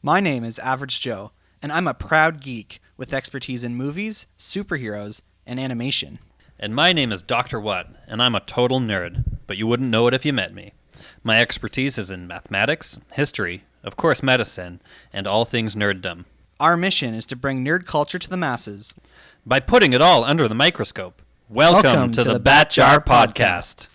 My name is Average Joe, and I'm a proud geek with expertise in movies, superheroes, and animation. And my name is Dr. What, and I'm a total nerd, but you wouldn't know it if you met me. My expertise is in mathematics, history, of course medicine, and all things nerddom. Our mission is to bring nerd culture to the masses by putting it all under the microscope. Welcome to the Bat Jar Podcast.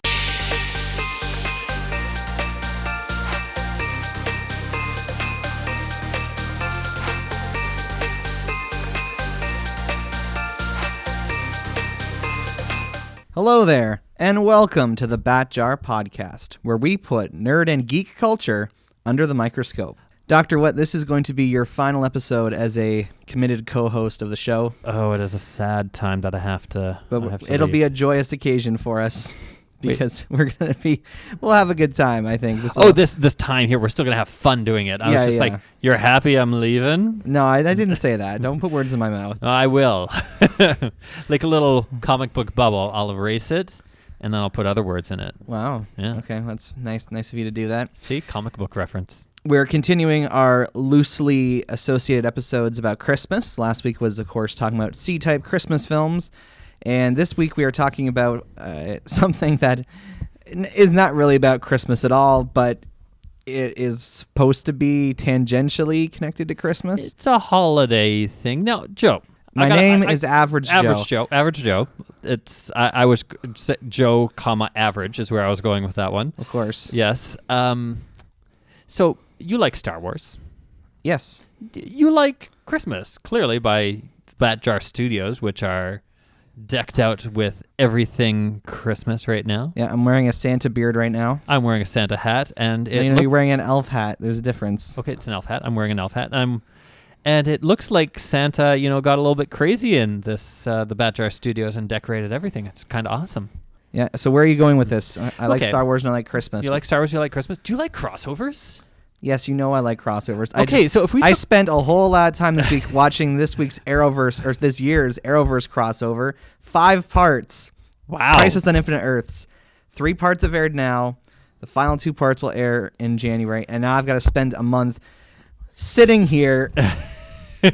Hello there, and welcome to the Bat Jar Podcast, where we put nerd and geek culture under the microscope. Dr. What, this is going to be your final episode as a committed co-host of the show. Oh, it is a sad time that I have to. But it'll be a joyous occasion for us because we'll have a good time, I think. This time here, we're still gonna have fun doing it. I was just like, "You're happy I'm leaving?" No, I didn't say that. Don't put words in my mouth. I will. Like a little comic book bubble, I'll erase it, and then I'll put other words in it. Wow. Yeah. Okay, that's nice of you to do that. See, comic book reference. We're continuing our loosely associated episodes about Christmas. Last week was, of course, talking about C-type Christmas films. And this week we are talking about something that is not really about Christmas at all, but it is supposed to be tangentially connected to Christmas. It's a holiday thing. Now, Joe. My name is Average Joe. Average Joe. I was Joe, average is where I was going with that one. Of course. Yes. So you like Star Wars? Yes. You like Christmas, clearly, by Bat Jar Studios, which are decked out with everything Christmas right now. Yeah, I'm wearing a Santa beard right now. I'm wearing a Santa hat, and you're wearing an elf hat. There's a difference. Okay, it's an elf hat. I'm wearing an elf hat. And it looks like Santa, got a little bit crazy in this the Bat Jar Studios and decorated everything. It's kind of awesome. Yeah. So where are you going with this? I like Star Wars and I like Christmas. You like Star Wars? You like Christmas? Do you like crossovers? Yes, I like crossovers. Okay, so if I spent a whole lot of time this week watching this year's Arrowverse crossover. 5 parts. Wow. Crisis on Infinite Earths. 3 parts have aired now. The final 2 parts will air in January, and now I've got to spend a month sitting here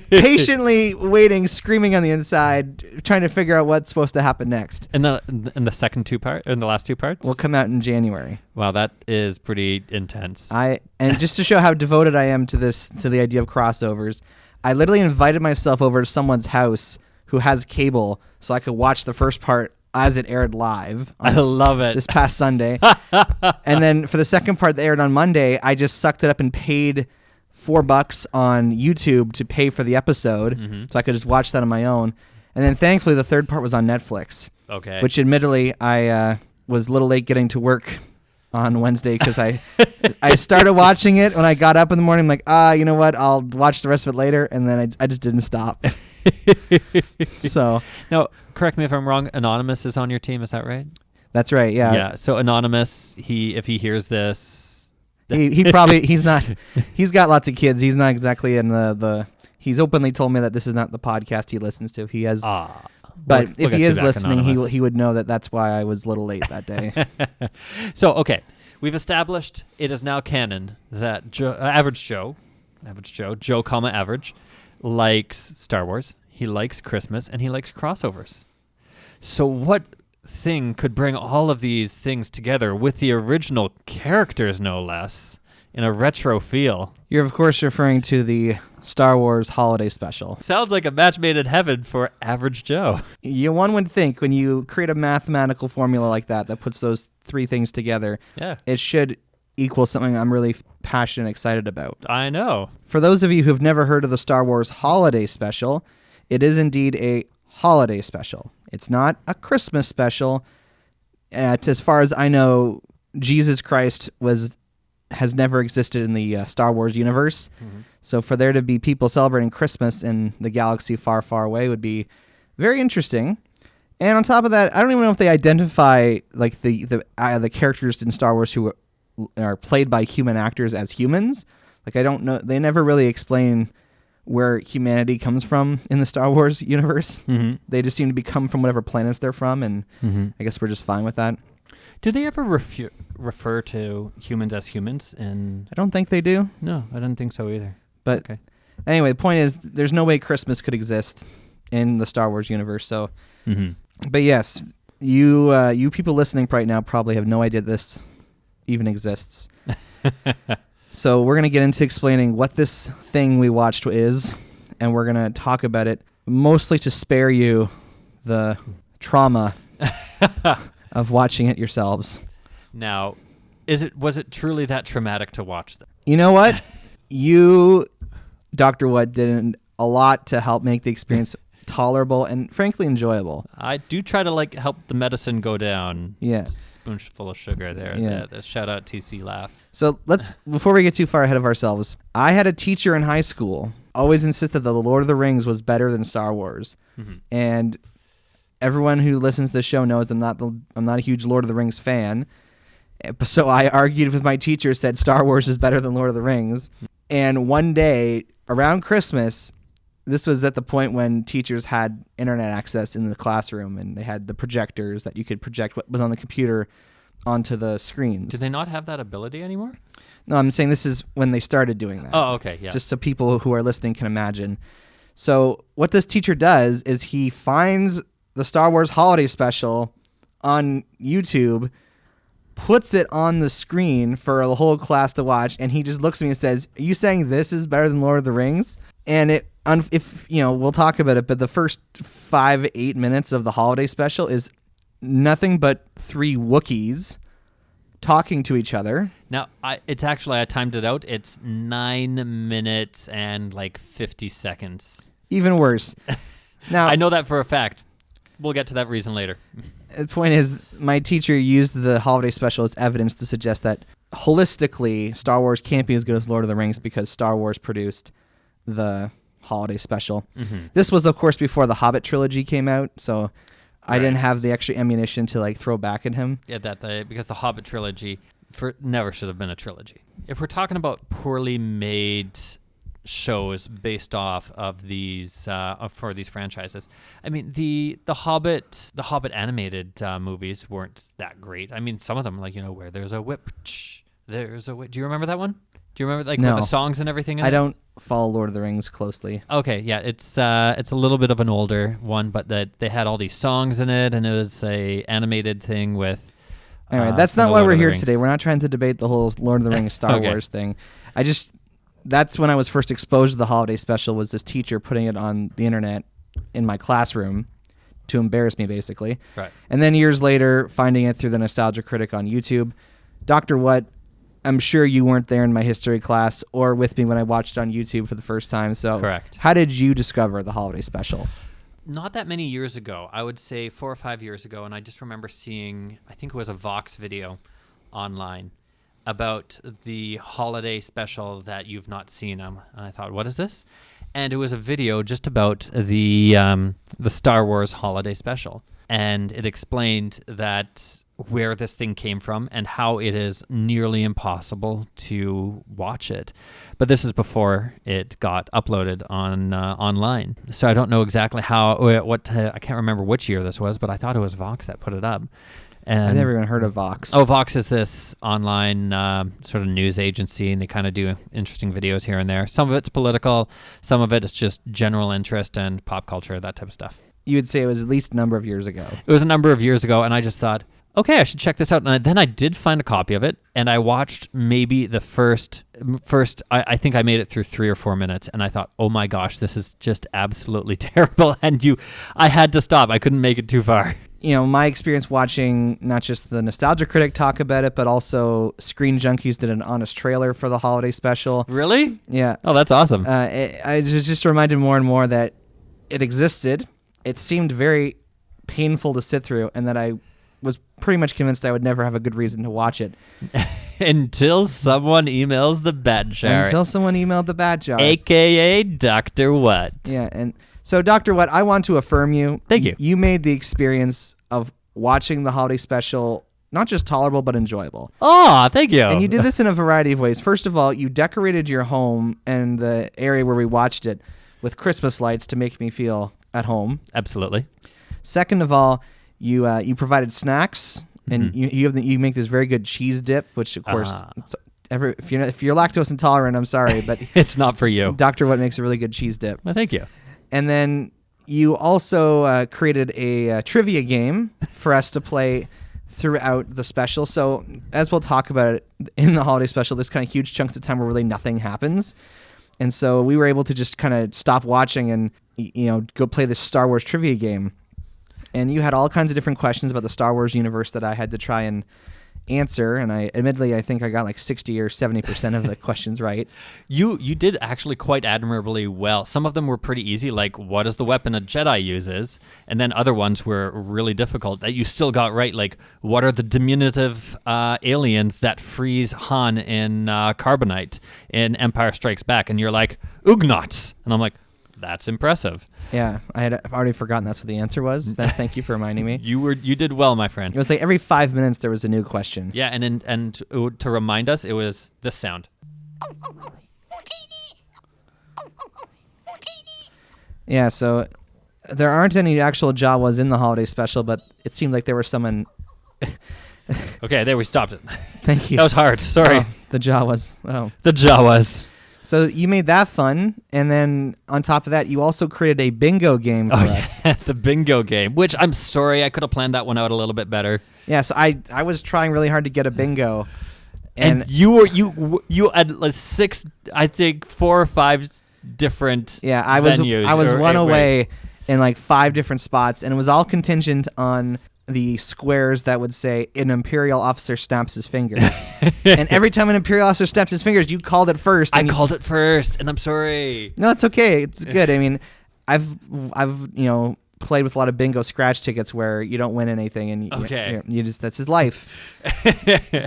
patiently waiting, screaming on the inside, trying to figure out what's supposed to happen next. And the second 2 part, and the last 2 parts will come out in January. Wow, that is pretty intense. And just to show how devoted I am to the idea of crossovers, I literally invited myself over to someone's house who has cable so I could watch the first part as it aired live. I love it. This past Sunday. And then for the second part that aired on Monday, I just sucked it up and paid $4 on YouTube to pay for the episode, so I could just watch that on my own. And then thankfully the third part was on Netflix. Okay. Which admittedly I was a little late getting to work on Wednesday because I started watching it when I got up in the morning. I'm like, you know what? I'll watch the rest of it later, and then I just didn't stop. So now, correct me if I'm wrong. Anonymous is on your team, is that right? That's right. Yeah. Yeah. So Anonymous, if he hears this. He's got lots of kids. He's not exactly in he's openly told me that this is not the podcast he listens to. He has, but if he is listening, he would know that that's why I was a little late that day. So, okay. We've established it is now canon that Average Joe, average, likes Star Wars. He likes Christmas and he likes crossovers. So what thing could bring all of these things together with the original characters, no less, in a retro feel? You're of course referring to the Star Wars holiday special. Sounds like a match made in heaven for Average Joe. One would think when you create a mathematical formula like that puts those 3 things together, it should equal something I'm really passionate and excited about. I know. For those of you who've never heard of the Star Wars holiday special, it is indeed a holiday special. It's not a Christmas special. As far as I know, Jesus Christ has never existed in the Star Wars universe. So for there to be people celebrating Christmas in the galaxy far, far away would be very interesting. And on top of that, I don't even know if they identify like the characters in Star Wars who are played by human actors as humans. Like I don't know. They never really explain where humanity comes from in the Star Wars universe. They just seem to come from whatever planets they're from, and I guess we're just fine with that. Do they ever refer to humans as humans? And I don't think they do. No, I don't think so either. But Okay. anyway, the point is, there's no way Christmas could exist in the Star Wars universe. So, but yes, you people listening right now probably have no idea this even exists. So we're gonna get into explaining what this thing we watched is, and we're gonna talk about it mostly to spare you the trauma of watching it yourselves. Now, was it truly that traumatic to watch them? You know what? You, Dr. What, did a lot to help make the experience tolerable and frankly enjoyable. I do try to help the medicine go down. Yeah. Spoonful of sugar there. Yeah. The shout out TC laugh. So before we get too far ahead of ourselves, I had a teacher in high school always insisted that The Lord of the Rings was better than Star Wars. And everyone who listens to the show knows I'm not a huge Lord of the Rings fan. So I argued with my teacher, said Star Wars is better than Lord of the Rings. And one day around Christmas, this was at the point when teachers had internet access in the classroom, and they had the projectors that you could project what was on the computer onto the screens. Do they not have that ability anymore? No, I'm saying this is when they started doing that. Oh, okay, yeah. Just so people who are listening can imagine. So what this teacher does is he finds the Star Wars Holiday Special on YouTube, puts it on the screen for the whole class to watch, and he just looks at me and says, "Are you saying this is better than Lord of the Rings?" And if we'll talk about it, but the first 5-8 minutes of the Holiday Special is nothing but 3 Wookiees talking to each other. Now, I timed it out. It's 9 minutes and 50 seconds. Even worse. Now I know that for a fact. We'll get to that reason later. The point is, my teacher used the Holiday Special as evidence to suggest that holistically, Star Wars can't be as good as Lord of the Rings because Star Wars produced the Holiday Special. This was, of course, before the Hobbit trilogy came out, so I didn't have the extra ammunition to throw back at him. Yeah, because the Hobbit trilogy never should have been a trilogy. If we're talking about poorly made shows based off of these for these franchises, I mean the Hobbit animated movies weren't that great. I mean, some of them, where there's a whip, there's a whip. Do you remember that one? Do you remember No. with the songs and everything in I it? don't follow Lord of the Rings closely. Okay, yeah, it's a little bit of an older one, but they had all these songs in it, and it was a animated thing with. Anyway, that's not the why Lord we're of the here Rings. today. We're not trying to debate the whole Lord of the Rings Star Okay. Wars thing. That's when I was first exposed to the Holiday Special, was this teacher putting it on the internet in my classroom to embarrass me, basically. Right. And then years later, finding it through the Nostalgia Critic on YouTube. Dr. What, I'm sure you weren't there in my history class or with me when I watched it on YouTube for the first time. So Correct. How did you discover the Holiday Special? Not that many years ago. I would say 4 or 5 years ago, and I just remember seeing, I think it was a Vox video online about the holiday special that you've not seen. And I thought, what is this? And it was a video just about the Star Wars holiday special. And it explained that where this thing came from and how it is nearly impossible to watch it. But this is before it got uploaded on online. So I don't know exactly I can't remember which year this was, but I thought it was Vox that put it up. And I've never even heard of Vox. Oh, Vox is this online sort of news agency, and they kind of do interesting videos here and there. Some of it's political, some of it is just general interest and pop culture, that type of stuff. You would say it was at least a number of years ago. It was a number of years ago, and I just thought, okay, I should check this out. And then I did find a copy of it, and I watched maybe the first. I think I made it through 3 or 4 minutes, and I thought, oh my gosh, this is just absolutely terrible. And I had to stop. I couldn't make it too far. My experience watching not just the Nostalgia Critic talk about it, but also Screen Junkies did an honest trailer for the Holiday Special. Really? Yeah. Oh, that's awesome. I was just reminded more and more that it existed. It seemed very painful to sit through, and that I was pretty much convinced I would never have a good reason to watch it. Until someone emails the Bad Jar. Until someone emailed the Bad Jar. AKA Dr. What. Yeah, and so Dr. What, I want to affirm you. Thank you. You made the experience of watching the Holiday Special not just tolerable, but enjoyable. Oh, thank you. And you did this in a variety of ways. First of all, you decorated your home and the area where we watched it with Christmas lights to make me feel at home. Absolutely. Second of all, you provided snacks, and you make this very good cheese dip, which of course if you're lactose intolerant, I'm sorry, but It's not for you. Dr. What makes a really good cheese dip. Well, thank you. And then you also created a trivia game for us to play throughout the special. So as we'll talk about it in the holiday special, there's kind of huge chunks of time where really nothing happens. And so we were able to just kind of stop watching and, go play this Star Wars trivia game. And you had all kinds of different questions about the Star Wars universe that I had to try and answer. And I think I got like 60 or 70% of the questions right. You did actually quite admirably well. Some of them were pretty easy, like what is the weapon a Jedi uses? And then other ones were really difficult that you still got right, like what are the diminutive aliens that freeze Han in Carbonite in Empire Strikes Back? And you're like, Ugnaughts. And I'm like, that's impressive. Yeah, I've already forgotten that's what the answer was. Thank you for reminding me. You did well, my friend. It was like every 5 minutes there was a new question. Yeah, and to remind us, it was this sound. Yeah, so there aren't any actual Jawas in the holiday special, but it seemed like there were some. Okay, there we stopped it. Thank you. That was hard. Sorry. Oh, the Jawas. Oh. The Jawas. So you made that fun, and then on top of that, you also created a bingo game for us. Yeah, the bingo game, which I'm sorry, I could have planned that one out a little bit better. Yeah, so I was trying really hard to get a bingo, and you had like 4 or 5 different. Yeah, I venues was one away ways. in like 5 different spots, and it was all contingent on the squares that would say an Imperial officer snaps his fingers. And every time an Imperial officer snaps his fingers, you called it first. I called it first, and I'm sorry. No, it's okay. It's good. I mean, I've played with a lot of bingo scratch tickets where you don't win anything, and you just that's his life.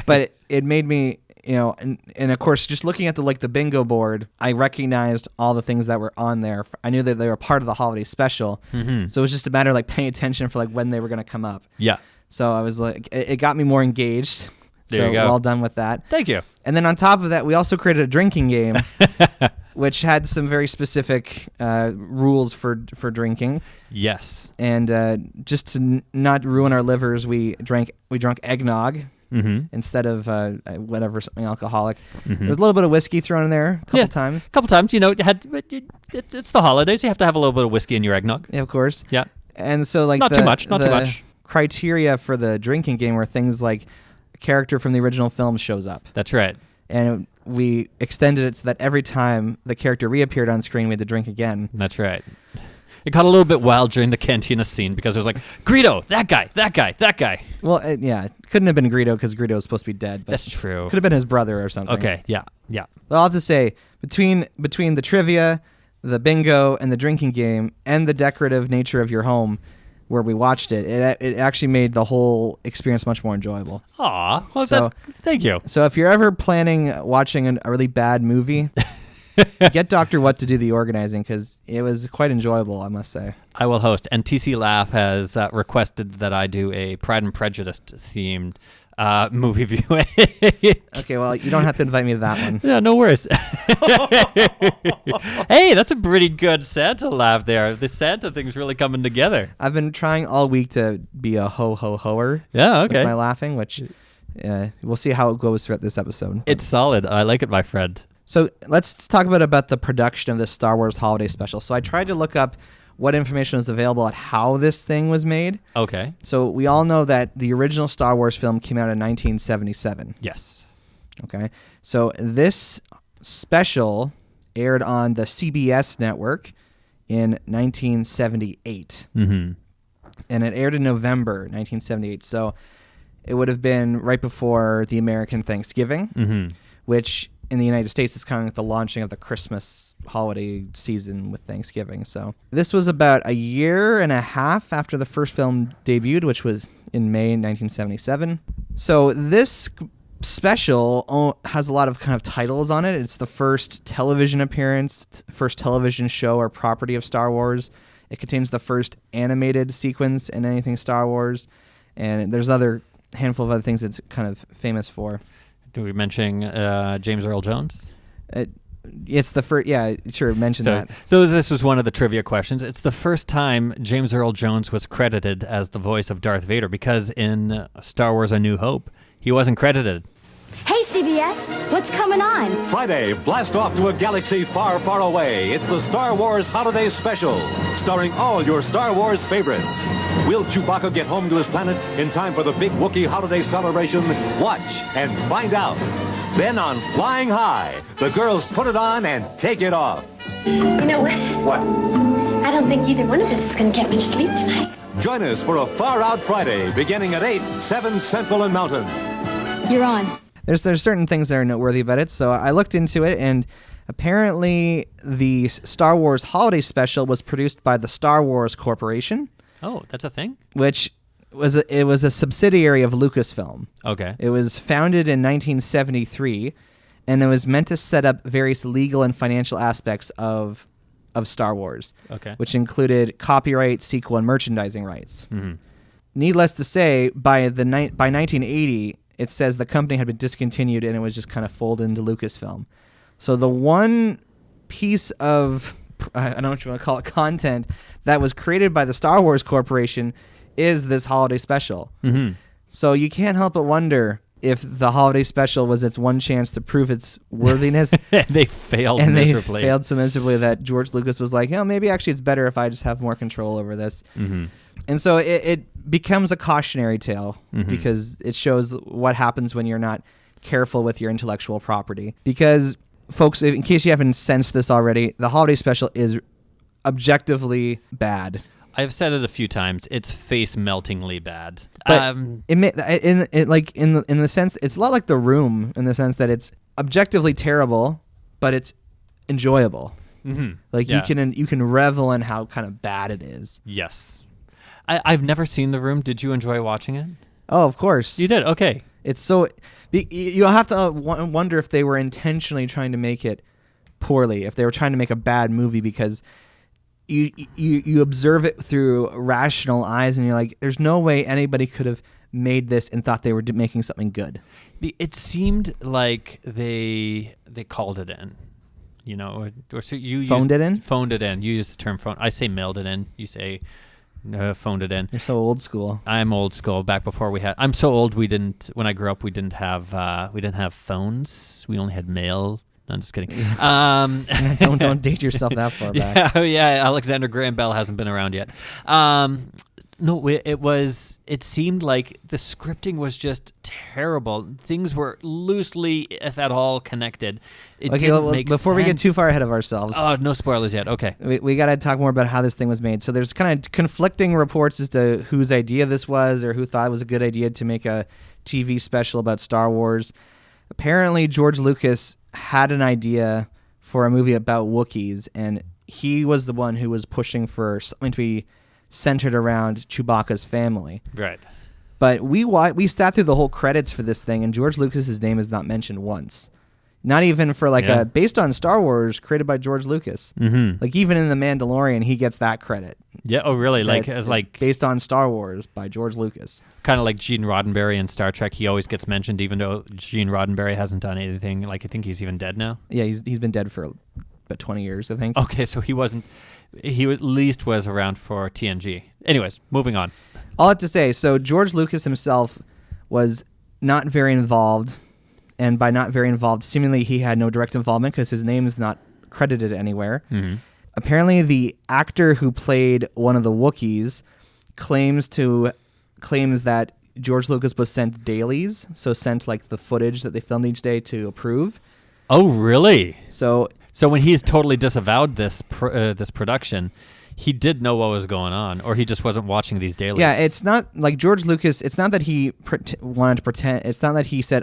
But it made me, and of course, just looking at the bingo board, I recognized all the things that were on there. I knew that they were part of the holiday special, so it was just a matter of paying attention for when they were going to come up. Yeah. So I was like, it got me more engaged. There you go. Well done with that. Thank you. And then on top of that, we also created a drinking game, which had some very specific rules for drinking. Yes. And just to not ruin our livers, we drank eggnog. Instead of something alcoholic. There was a little bit of whiskey thrown in there a couple times. A couple times, it's the holidays. You have to have a little bit of whiskey in your eggnog. Yeah, of course. Yeah. And so not too much. Criteria for the drinking game were things like a character from the original film shows up. That's right. And we extended it so that every time the character reappeared on screen, we had to drink again. That's right. It got a little bit wild during the cantina scene because it was like, Greedo, that guy. Well, it couldn't have been Greedo because Greedo was supposed to be dead. But that's true. Could have been his brother or something. Okay, yeah. Well, I'll have to say, between the trivia, the bingo, and the drinking game, and the decorative nature of your home where we watched it actually made the whole experience much more enjoyable. Aw, well, thank you. So if you're ever planning watching a really bad movie... Get Dr. What to do the organizing because it was quite enjoyable, I must say. I will host. And TC Laugh has requested that I do a Pride and Prejudice themed movie viewing. Okay, well, you don't have to invite me to that one. Yeah, no worries. Hey, that's a pretty good Santa laugh there. The Santa thing's really coming together. I've been trying all week to be a ho-ho-hoer. Yeah, okay. With my laughing, which we'll see how it goes throughout this episode. It's solid. I like it, my friend. So let's talk about the production of this Star Wars holiday special. So I tried to look up what information was available at how this thing was made. Okay. So we all know that the original Star Wars film came out in 1977. Yes. Okay. So this special aired on the CBS network in 1978. And it aired in November 1978. So it would have been right before the American Thanksgiving, which... in the United States, it's kind of like the launching of the Christmas holiday season with Thanksgiving. So this was about a year and a half after the first film debuted, which was in May 1977. So this special has a lot of kind of titles on it. It's the first television appearance, first television show or property of Star Wars. It contains the first animated sequence in anything Star Wars. And there's a handful of other things it's kind of famous for. Do we mention James Earl Jones? It's the first, yeah, sure, mention that. So this was one of the trivia questions. It's the first time James Earl Jones was credited as the voice of Darth Vader because in Star Wars A New Hope, he wasn't credited. Hey, CBS. CBS? What's coming on? Friday, blast off to a galaxy far, far away. It's the Star Wars Holiday Special, starring all your Star Wars favorites. Will Chewbacca get home to his planet in time for the big Wookiee holiday celebration? Watch and find out. Then on Flying High, the girls put it on and take it off. You know what? What? I don't think either one of us is going to get much sleep tonight. Join us for a Far Out Friday beginning at 8, 7 Central and Mountain. You're on. There's certain things that are noteworthy about it, so I looked into it, and apparently the Star Wars Holiday Special was produced by the Star Wars Corporation. Oh, that's a thing? Which was a subsidiary of Lucasfilm. Okay. It was founded in 1973, and it was meant to set up various legal and financial aspects of Star Wars, Okay. which included copyright, sequel, and merchandising rights. Mm-hmm. Needless to say, by 1980, it says the company had been discontinued and it was just kind of folded into Lucasfilm. So the one piece of, I don't know what you want to call it, content that was created by the Star Wars Corporation is this holiday special. Mm-hmm. So you can't help but wonder if the holiday special was its one chance to prove its worthiness. They failed and miserably. they failed so miserably that George Lucas was like, maybe actually it's better if I just have more control over this. Mm-hmm. And so it becomes a cautionary tale because it shows what happens when you're not careful with your intellectual property. Because, folks, in case you haven't sensed this already, the holiday special is objectively bad. I've said it a few times. It's face-meltingly bad. But in the sense, it's a lot like The Room in the sense that it's objectively terrible, but it's enjoyable. Mm-hmm. Like Yeah. you can revel in how kind of bad it is. Yes. I've never seen The Room. Did you enjoy watching it? Oh, of course. You did? Okay. It's so you'll have to wonder if they were intentionally trying to make it poorly, if they were trying to make a bad movie because you observe it through rational eyes and you're like, there's no way anybody could have made this and thought they were making something good. It seemed like they called it in, you know, or so you Phoned it in? Phoned it in. You use the term phone. I say mailed it in. You say phoned it in. You're so old school. I'm old school. Back before we had, I'm so old. When I grew up, we didn't have phones. We only had mail. No, I'm just kidding. Don't date yourself that far back. Yeah. Alexander Graham Bell hasn't been around yet. No, it seemed like the scripting was just terrible. Things were loosely, if at all, connected. Before we get too far ahead of ourselves. Oh, no spoilers yet. Okay. We got to talk more about how this thing was made. So there's kind of conflicting reports as to whose idea this was or who thought it was a good idea to make a TV special about Star Wars. Apparently, George Lucas had an idea for a movie about Wookiees, and he was the one who was pushing for something to be centered around Chewbacca's family. Right. But we sat through the whole credits for this thing, and George Lucas's name is not mentioned once. Not even for based on Star Wars, created by George Lucas. Mm-hmm. Like even in The Mandalorian, he gets that credit. Yeah. Oh, really? Like based on Star Wars by George Lucas. Kind of like Gene Roddenberry in Star Trek. He always gets mentioned, even though Gene Roddenberry hasn't done anything. Like I think he's even dead now. Yeah, he's been dead for about 20 years, I think. Okay, so he wasn't. He at least was around for TNG. Anyways, moving on. All I have to say, so George Lucas himself was not very involved, and by not very involved, seemingly he had no direct involvement because his name is not credited anywhere. Mm-hmm. Apparently, the actor who played one of the Wookiees claims that George Lucas was sent dailies, so sent like the footage that they filmed each day to approve. Oh, really? So when he's totally disavowed this production, he did know what was going on, or he just wasn't watching these dailies. Yeah, it's not like George Lucas. It's not that he wanted to pretend. It's not that he said,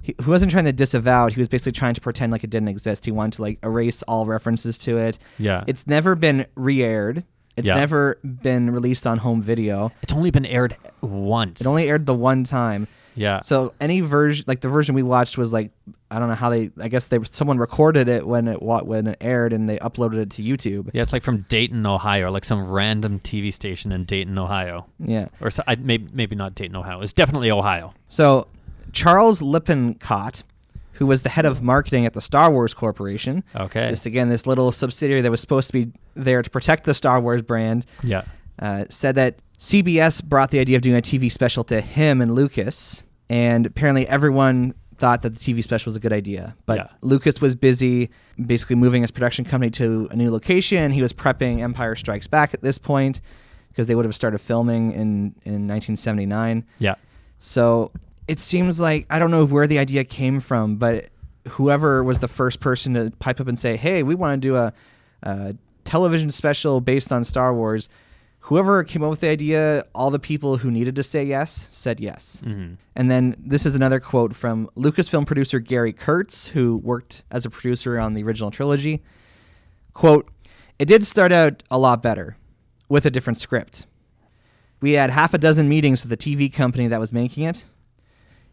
he wasn't trying to disavow it. He was basically trying to pretend like it didn't exist. He wanted to like erase all references to it. Yeah. It's never been re-aired. It's never been released on home video. It's only been aired once. It only aired the one time. Yeah. So any version, like the version we watched was like, I don't know how I guess someone recorded it when it aired and they uploaded it to YouTube. Yeah, it's like from Dayton, Ohio, like some random TV station in Dayton, Ohio. Yeah. Or maybe not Dayton, Ohio. It's definitely Ohio. So Charles Lippincott, who was the head of marketing at the Star Wars Corporation. Okay. This little subsidiary that was supposed to be there to protect the Star Wars brand. Yeah. Said that CBS brought the idea of doing a TV special to him and Lucas, and apparently everyone thought that the TV special was a good idea. But Yeah. Lucas was busy basically moving his production company to a new location. He was prepping Empire Strikes Back at this point because they would have started filming in 1979. Yeah. So it seems like, I don't know where the idea came from, but whoever was the first person to pipe up and say, hey, we want to do a television special based on Star Wars, whoever came up with the idea, all the people who needed to say yes said yes. Mm-hmm. And then this is another quote from Lucasfilm producer Gary Kurtz, who worked as a producer on the original trilogy. Quote, "It did start out a lot better with a different script. We had half a dozen meetings with the TV company that was making it.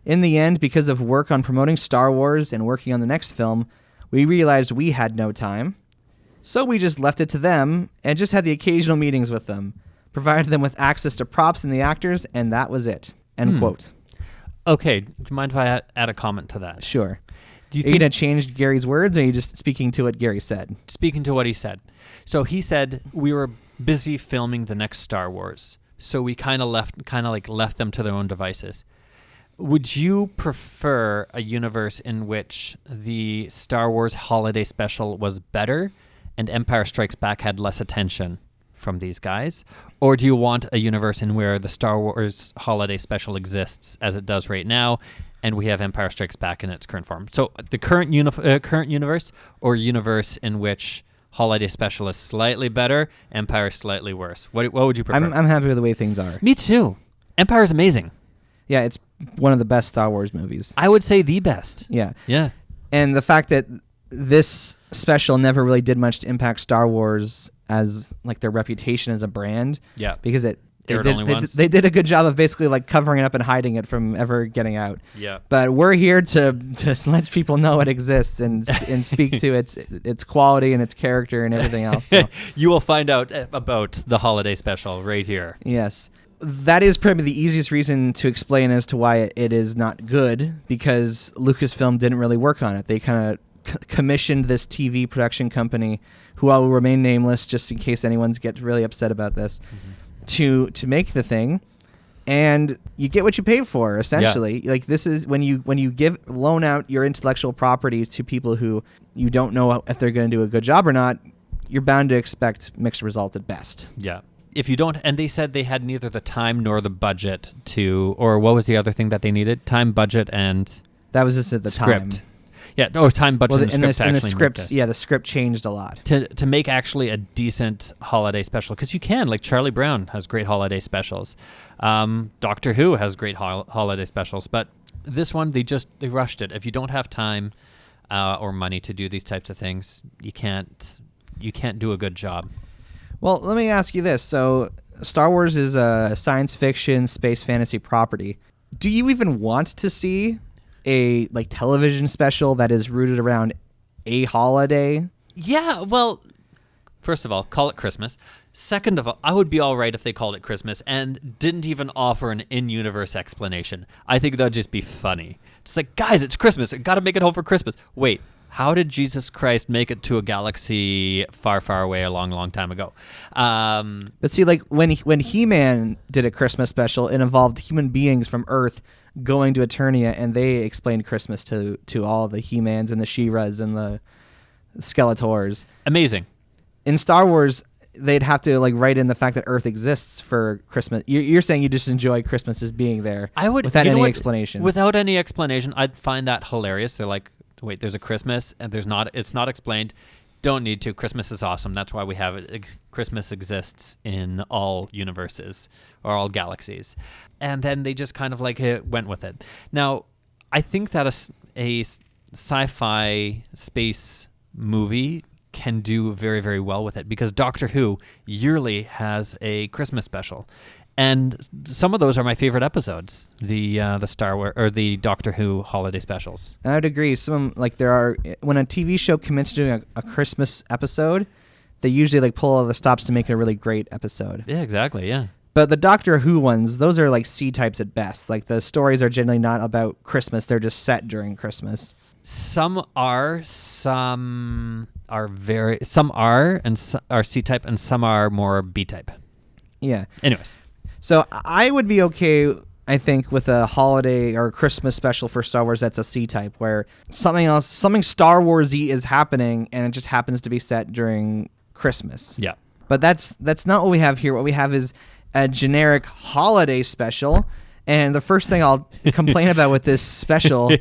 In the end, because of work on promoting Star Wars and working on the next film, we realized we had no time. So we just left it to them and just had the occasional meetings with them, provided them with access to props and the actors, and that was it." End quote. Okay. Do you mind if I add a comment to that? Sure. Do you Are you going to change Gary's words, or are you just speaking to what Gary said? Speaking to what he said. So he said we were busy filming the next Star Wars, so we kind of left them to their own devices. Would you prefer a universe in which the Star Wars holiday special was better and Empire Strikes Back had less attention from these guys? Or do you want a universe in where the Star Wars holiday special exists as it does right now, and we have Empire Strikes Back in its current form? So the current universe, or universe in which holiday special is slightly better, Empire slightly worse? What would you prefer? I'm happy with the way things are. Me too. Empire is amazing. Yeah, it's one of the best Star Wars movies. I would say the best. Yeah. Yeah. And the fact that this special never really did much to impact Star Wars as like their reputation as a brand. Yeah. Because They were the only ones. they did a good job of basically like covering it up and hiding it from ever getting out. Yeah. But we're here to let people know it exists and speak to its quality and its character and everything else. So. You will find out about the holiday special right here. Yes. That is probably the easiest reason to explain as to why it is not good, because Lucasfilm didn't really work on it. They kind of commissioned this TV production company, who I will remain nameless just in case anyone's get really upset about this, to make the thing, and you get what you pay for, essentially. Like, this is when you loan out your intellectual property to people who you don't know if they're going to do a good job or not, you're bound to expect mixed results at best. Yeah. If you don't, and they said they had neither the time nor the budget to, or what was the other thing that they needed? Time, budget, and That was just at the script. time. Yeah, time, budget, and the script. scripts, the script changed a lot. To make actually a decent holiday special, because you can, like Charlie Brown has great holiday specials, Doctor Who has great holiday specials, but this one they rushed it. If you don't have time or money to do these types of things, you can't do a good job. Well, let me ask you this. So, Star Wars is a science fiction, space fantasy property. Do you even want to see a television special that is rooted around a holiday? Yeah, well, first of all, call it Christmas. Second of all, I would be all right if they called it Christmas and didn't even offer an in-universe explanation. I think that'd just be funny. It's like, guys, it's Christmas. I got to make it home for Christmas. Wait. How did Jesus Christ make it to a galaxy far, far away a long, long time ago? But see, like when He-Man did a Christmas special, it involved human beings from Earth going to Eternia, and they explained Christmas to all the He-Mans and the She-Ras and the Skeletors. Amazing. In Star Wars, they'd have to write in the fact that Earth exists for Christmas. You're saying you just enjoy Christmas as being there. I would, without any explanation. Without any explanation, I'd find that hilarious. They're like, wait, there's a Christmas and it's not explained. Don't need to. Christmas is awesome. That's why we have it. Christmas exists in all universes or all galaxies. And then they just kind of went with it. Now, I think that a sci-fi space movie can do very, very well with it, because Doctor Who yearly has a Christmas special. And some of those are my favorite episodes, the Star Wars or the Doctor Who holiday specials. I would agree. Some there are, when a TV show commits to doing a Christmas episode, they usually pull all the stops to make it a really great episode. Yeah, exactly. Yeah. But the Doctor Who ones, those are C types at best. The stories are generally not about Christmas; they're just set during Christmas. Some are C type, and some are more B type. Yeah. Anyways. So I would be okay I think, with a holiday or Christmas special for Star Wars that's a C-type, where something Star Wars-y is happening, and it just happens to be set during Christmas. Yeah. But that's not what we have here. What we have is a generic holiday special. And the first thing I'll complain about with this special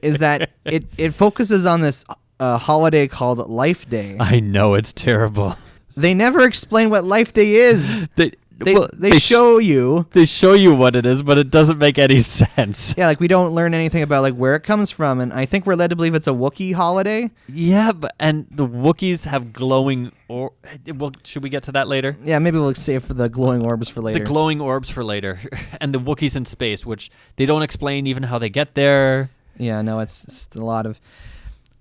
is that it focuses on this holiday called Life Day. I know, it's terrible. They never explain what Life Day is. They show you. They show you what it is, but it doesn't make any sense. Yeah, like we don't learn anything about like where it comes from, and I think we're led to believe it's a Wookiee holiday. Yeah, and the Wookiees have glowing should we get to that later? Yeah, maybe we'll save for the glowing orbs for later. The glowing orbs for later. And the Wookiees in space, which they don't explain even how they get there. Yeah, no, it's a lot of...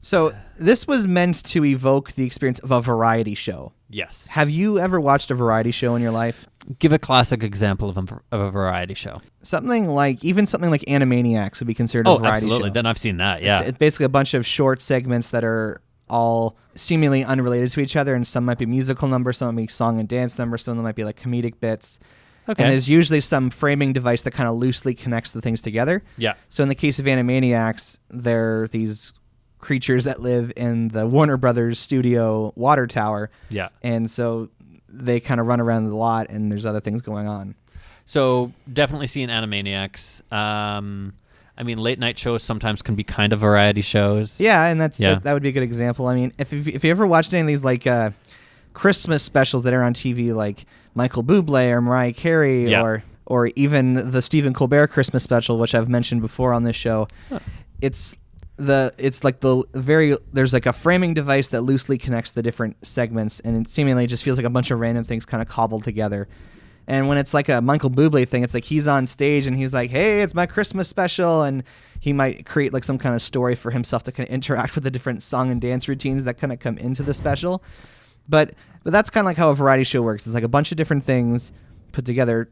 So this was meant to evoke the experience of a variety show. Yes. Have you ever watched a variety show in your life? Give a classic example of a variety show. Something like Animaniacs would be considered a variety absolutely. show. Then I've seen that, yeah. It's basically a bunch of short segments that are all seemingly unrelated to each other, and some might be musical numbers, some might be song and dance numbers, some of them might be like comedic bits. Okay. And there's usually some framing device that kind of loosely connects the things together. Yeah. So in the case of Animaniacs, they're these creatures that live in the Warner Brothers studio water tower. Yeah. And so they kind of run around the lot, and there's other things going on. So definitely seeing Animaniacs. I mean, late night shows sometimes can be kind of variety shows. Yeah, and that would be a good example. I mean, if you ever watched any of these like Christmas specials that are on TV, like Michael Bublé or Mariah Carey, or even the Stephen Colbert Christmas special, which I've mentioned before on this show, there's like a framing device that loosely connects the different segments, and it seemingly just feels like a bunch of random things kind of cobbled together. And when it's like a Michael Bublé thing, it's like he's on stage and he's like, "Hey, it's my Christmas special," and he might create like some kind of story for himself to kind of interact with the different song and dance routines that kind of come into the special. But that's kind of like how a variety show works. It's like a bunch of different things put together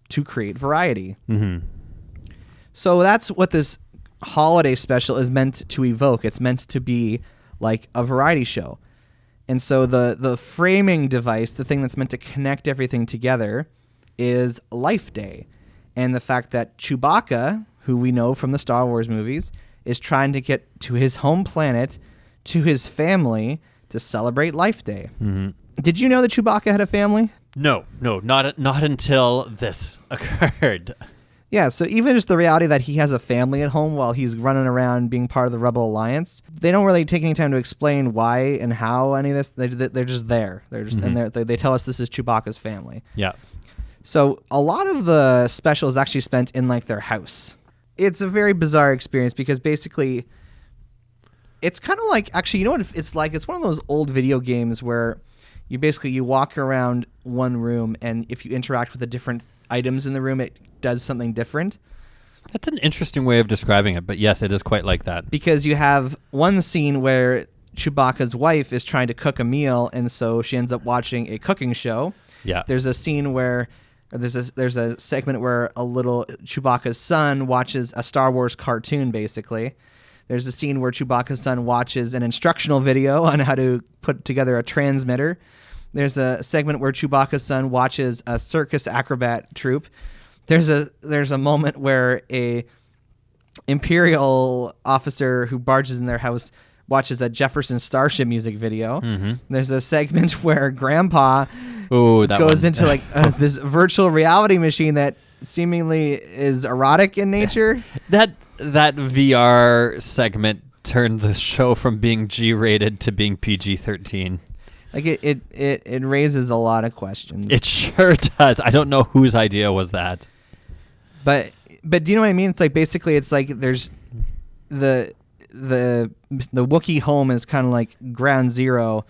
to create variety. Mm-hmm. So that's what this holiday special is meant to evoke. It's meant to be like a variety show. And so the framing device, the thing that's meant to connect everything together, is Life Day. And the fact that Chewbacca, who we know from the Star Wars movies, is trying to get to his home planet, to his family, to celebrate Life Day. Mm-hmm. Did you know that Chewbacca had a family? No, not until this occurred. Yeah, so even just the reality that he has a family at home while he's running around being part of the Rebel Alliance, they don't really take any time to explain why and how any of this. They're just there. They're just and they tell us this is Chewbacca's family. Yeah. So a lot of the special is actually spent in like their house. It's a very bizarre experience because basically it's kind of like, actually, you know what it's like? It's one of those old video games where you walk around one room, and if you interact with the different items in the room, it does something different. That's an interesting way of describing it, but yes, it is quite like that. Because you have one scene where Chewbacca's wife is trying to cook a meal, and so she ends up watching a cooking show. Yeah. There's a scene where there's a segment where a little Chewbacca's son watches a Star Wars cartoon, basically. There's a scene where Chewbacca's son watches an instructional video on how to put together a transmitter. There's a segment where Chewbacca's son watches a circus acrobat troupe. There's a moment where a Imperial officer who barges in their house watches a Jefferson Starship music video. Mm-hmm. There's a segment where Grandpa goes into like this virtual reality machine that seemingly is erotic in nature. That VR segment turned the show from being G-rated to being PG-13. Like it raises a lot of questions. It sure does. I don't know whose idea was that. But do you know what I mean? It's like basically it's like there's the Wookiee home is kind of like ground zero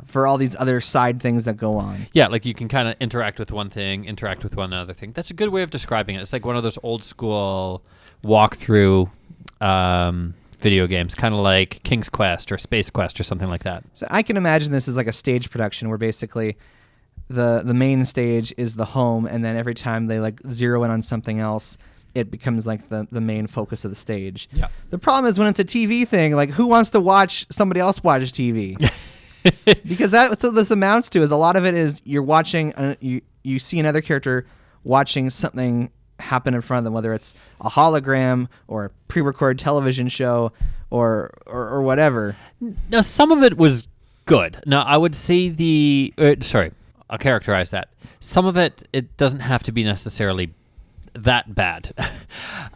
for all these other side things that go on. Yeah, like you can kind of interact with one thing, interact with one other thing. That's a good way of describing it. It's like one of those old school walkthrough video games, kind of like King's Quest or Space Quest or something like that. So I can imagine this as like a stage production where basically the main stage is the home, and then every time they like zero in on something else, it becomes like the main focus of the stage. Yeah. The problem is when it's a TV thing, like who wants to watch somebody else watch TV? Because that's what this amounts to, is a lot of it is you're watching, you see another character watching something happen in front of them, whether it's a hologram or a pre-recorded television show or whatever. Now, some of it was good. Now, I would say I'll characterize that. Some of it doesn't have to be necessarily that bad.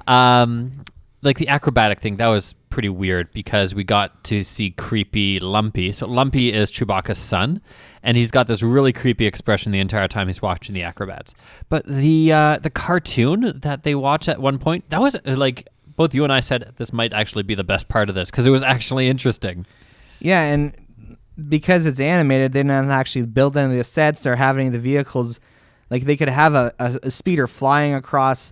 Like the acrobatic thing, that was pretty weird because we got to see creepy Lumpy. So Lumpy is Chewbacca's son, and he's got this really creepy expression the entire time he's watching the acrobats. But the cartoon that they watched at one point, that was like, both you and I said this might actually be the best part of this because it was actually interesting. Yeah, and because it's animated, they didn't have to actually build any of the sets or have any of the vehicles. Like they could have a speeder flying across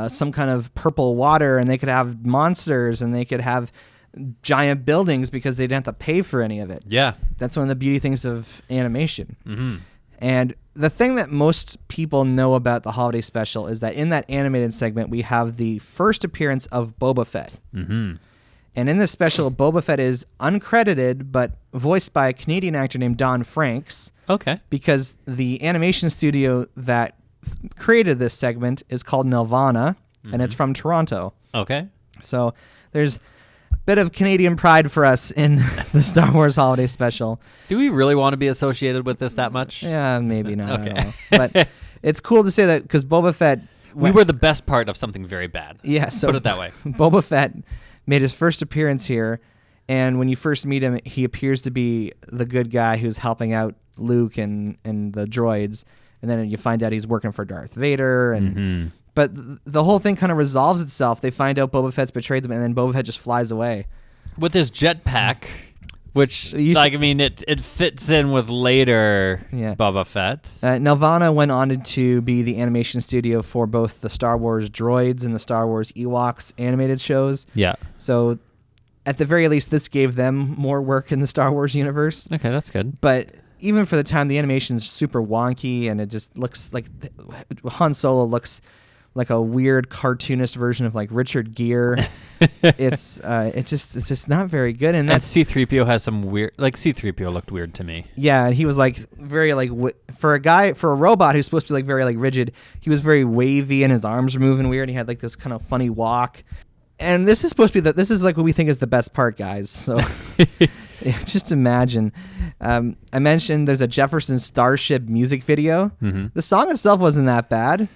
some kind of purple water, and they could have monsters, and they could have giant buildings because they didn't have to pay for any of it. Yeah. That's one of the beauty things of animation. Mm-hmm. And the thing that most people know about the holiday special is that in that animated segment, we have the first appearance of Boba Fett. Mm-hmm. And in this special, Boba Fett is uncredited, but voiced by a Canadian actor named Don Franks. Okay. Because the animation studio that created this segment is called Nelvana, and it's from Toronto. Okay. So there's a bit of Canadian pride for us in the Star Wars holiday special. Do we really want to be associated with this that much? Yeah, maybe not. Okay. I don't know. But it's cool to say that because Boba Fett... We were the best part of something very bad. Yeah, so... Put it that way. Boba Fett made his first appearance here, and when you first meet him, he appears to be the good guy who's helping out Luke and the droids. And then you find out he's working for Darth Vader. And But the whole thing kind of resolves itself. They find out Boba Fett's betrayed them, and then Boba Fett just flies away. With his jetpack, which, it fits in with later Boba Fett. Nelvana went on to be the animation studio for both the Star Wars droids and the Star Wars Ewoks animated shows. Yeah. So at the very least, this gave them more work in the Star Wars universe. Okay, that's good. But... even for the time, the animation's super wonky, and it just looks like Han Solo looks like a weird cartoonist version of like Richard Gere. It's just not very good. And C-3PO has some weird, like C-3PO looked weird to me. Yeah, and he was like very like for a robot who's supposed to be like very like rigid, he was very wavy and his arms were moving weird. And he had like this kind of funny walk. And this is supposed to be this is like what we think is the best part, guys. So just imagine. I mentioned there's a Jefferson Starship music video. Mm-hmm. The song itself wasn't that bad.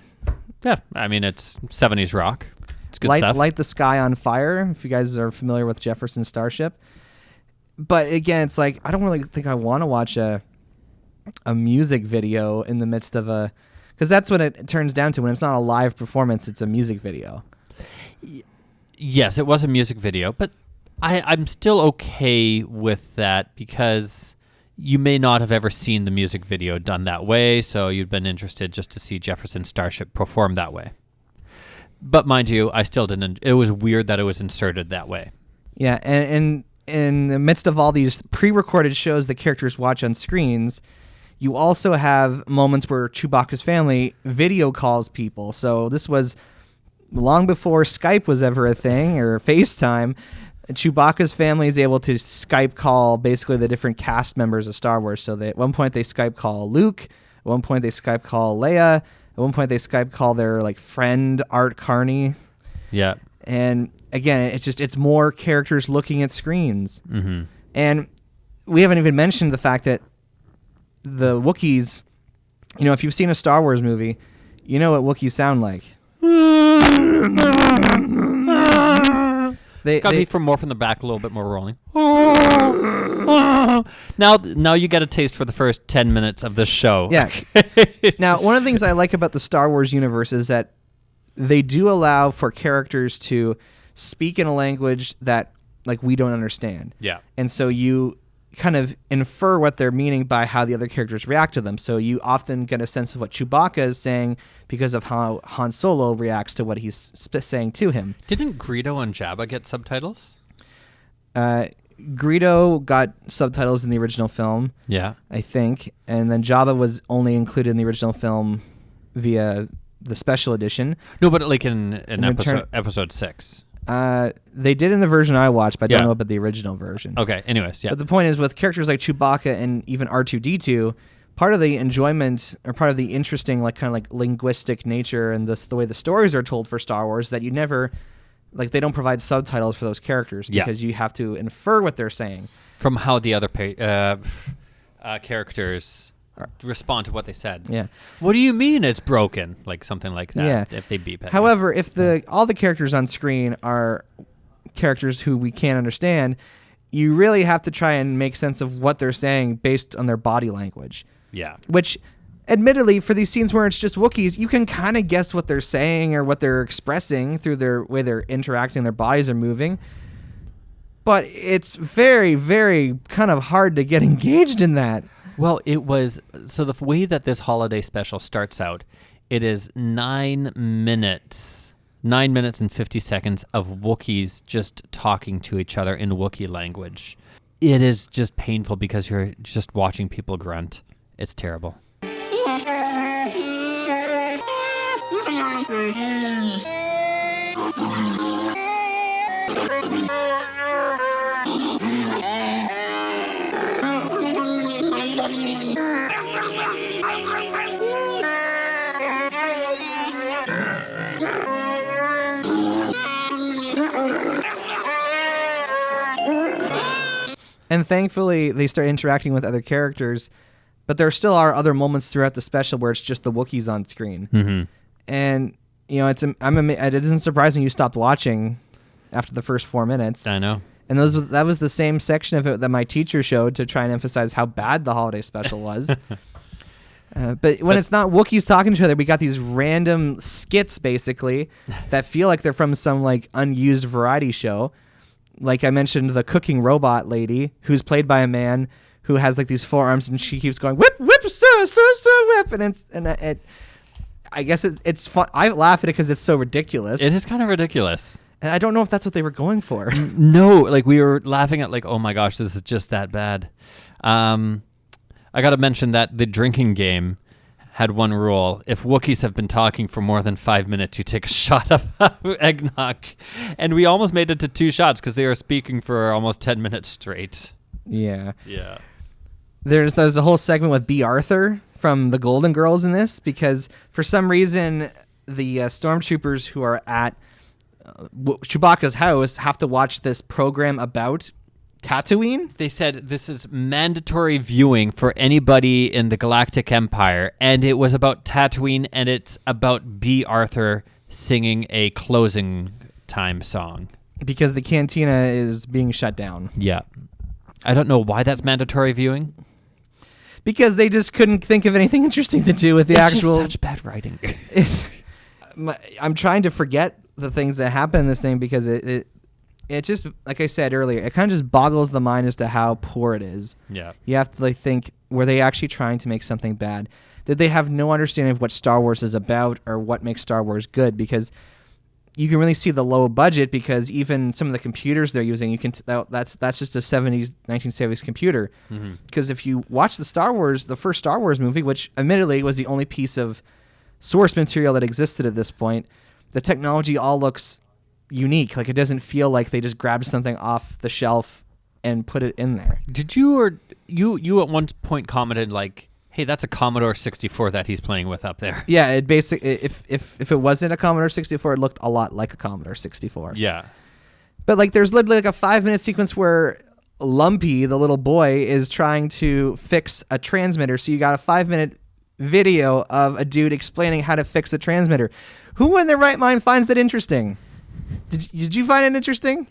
Yeah, I mean, it's 70s rock. It's good stuff. Light the Sky on Fire, if you guys are familiar with Jefferson Starship. But again, it's like, I don't really think I want to watch a music video in the midst of because that's what it turns down to. When it's not a live performance, it's a music video. Yes, it was a music video, but I'm still okay with that because you may not have ever seen the music video done that way, so you'd been interested just to see Jefferson Starship perform that way. But mind you, I still didn't. It was weird that it was inserted that way. Yeah, and in the midst of all these pre-recorded shows the characters watch on screens, you also have moments where Chewbacca's family video calls people. So this was long before Skype was ever a thing, or FaceTime. Chewbacca's family is able to Skype call basically the different cast members of Star Wars. So at one point they Skype call Luke. At one point they Skype call Leia. At one point they Skype call their like friend Art Carney. Yeah. And again, it's more characters looking at screens. Mm-hmm. And we haven't even mentioned the fact that the Wookiees, if you've seen a Star Wars movie, you know what Wookiees sound like. They got to be from the back, a little bit more rolling. Now you get a taste for the first 10 minutes of this show. Yeah. Now, one of the things I like about the Star Wars universe is that they do allow for characters to speak in a language that like we don't understand. Yeah. And so you kind of infer what they're meaning by how the other characters react to them. So you often get a sense of what Chewbacca is saying because of how Han Solo reacts to what he's saying to him. Didn't Greedo and Jabba get subtitles? Greedo got subtitles in the original film. Yeah. I think. And then Jabba was only included in the original film via the special edition. No, but like in episode 6. They did in the version I watched, but I don't know about the original version. Okay, anyways, yeah. But the point is, with characters like Chewbacca and even R2-D2, part of the enjoyment or part of the interesting like kind of like linguistic nature and the way the stories are told for Star Wars that you never like they don't provide subtitles for those characters because you have to infer what they're saying from how the other characters respond to what they said. Yeah. What do you mean it's broken? Like something like that. Yeah. If they beep it. However, if all the characters on screen are characters who we can't understand, you really have to try and make sense of what they're saying based on their body language. Yeah. Which, admittedly, for these scenes where it's just Wookiees, you can kind of guess what they're saying or what they're expressing through their way they're interacting, their bodies are moving. But it's very, very kind of hard to get engaged in that. Well, it was... So the way that this holiday special starts out, it is 9 minutes... 9 minutes and 50 seconds of Wookiees just talking to each other in Wookiee language. It is just painful because you're just watching people grunt. It's terrible. And thankfully, they start interacting with other characters, but there still are other moments throughout the special where it's just the Wookiees on screen. Mm-hmm. And you know, it doesn't surprise me you stopped watching after the first 4 minutes. I know. And that was the same section of it that my teacher showed to try and emphasize how bad the holiday special was. But when it's not Wookiees talking to each other, we got these random skits basically that feel like they're from some like unused variety show. Like I mentioned, the cooking robot lady, who's played by a man who has like these forearms, and she keeps going whip, whip, stir, stir, stir, whip, and I guess it's fun. I laugh at it because it's so ridiculous. It is kind of ridiculous. And I don't know if that's what they were going for. No, like we were laughing at like, oh my gosh, this is just that bad. I got to mention that the drinking game had one rule. If Wookiees have been talking for more than 5 minutes, you take a shot of eggnog. And we almost made it to 2 shots because they were speaking for almost 10 minutes straight. Yeah. Yeah. There's a whole segment with B. Arthur from the Golden Girls in this because for some reason the stormtroopers who are at Chewbacca's house have to watch this program about Tatooine. They said this is mandatory viewing for anybody in the Galactic Empire, and it was about Tatooine, and it's about B. Arthur singing a closing time song. Because the cantina is being shut down. Yeah. I don't know why that's mandatory viewing. Because they just couldn't think of anything interesting to do with the it's actual... just such bad writing. I'm trying to forget the things that happen in this thing because it just, like I said earlier, it kind of just boggles the mind as to how poor it is. Yeah. You have to like think, were they actually trying to make something bad? Did they have no understanding of what Star Wars is about or what makes Star Wars good? Because you can really see the low budget because even some of the computers they're using, you can that's just a 1970s computer. Mm-hmm. Because if you watch the first Star Wars movie, which admittedly was the only piece of source material that existed at this point, the technology all looks unique. Like it doesn't feel like they just grabbed something off the shelf and put it in there. Did you or you at one point commented like, "Hey, that's a Commodore 64 that he's playing with up there." Yeah, it if it wasn't a Commodore 64, it looked a lot like a Commodore 64. Yeah. But like there's literally like a 5-minute sequence where Lumpy, the little boy, is trying to fix a transmitter. So you got a 5-minute video of a dude explaining how to fix a transmitter. Who in their right mind finds that interesting? Did you find it interesting?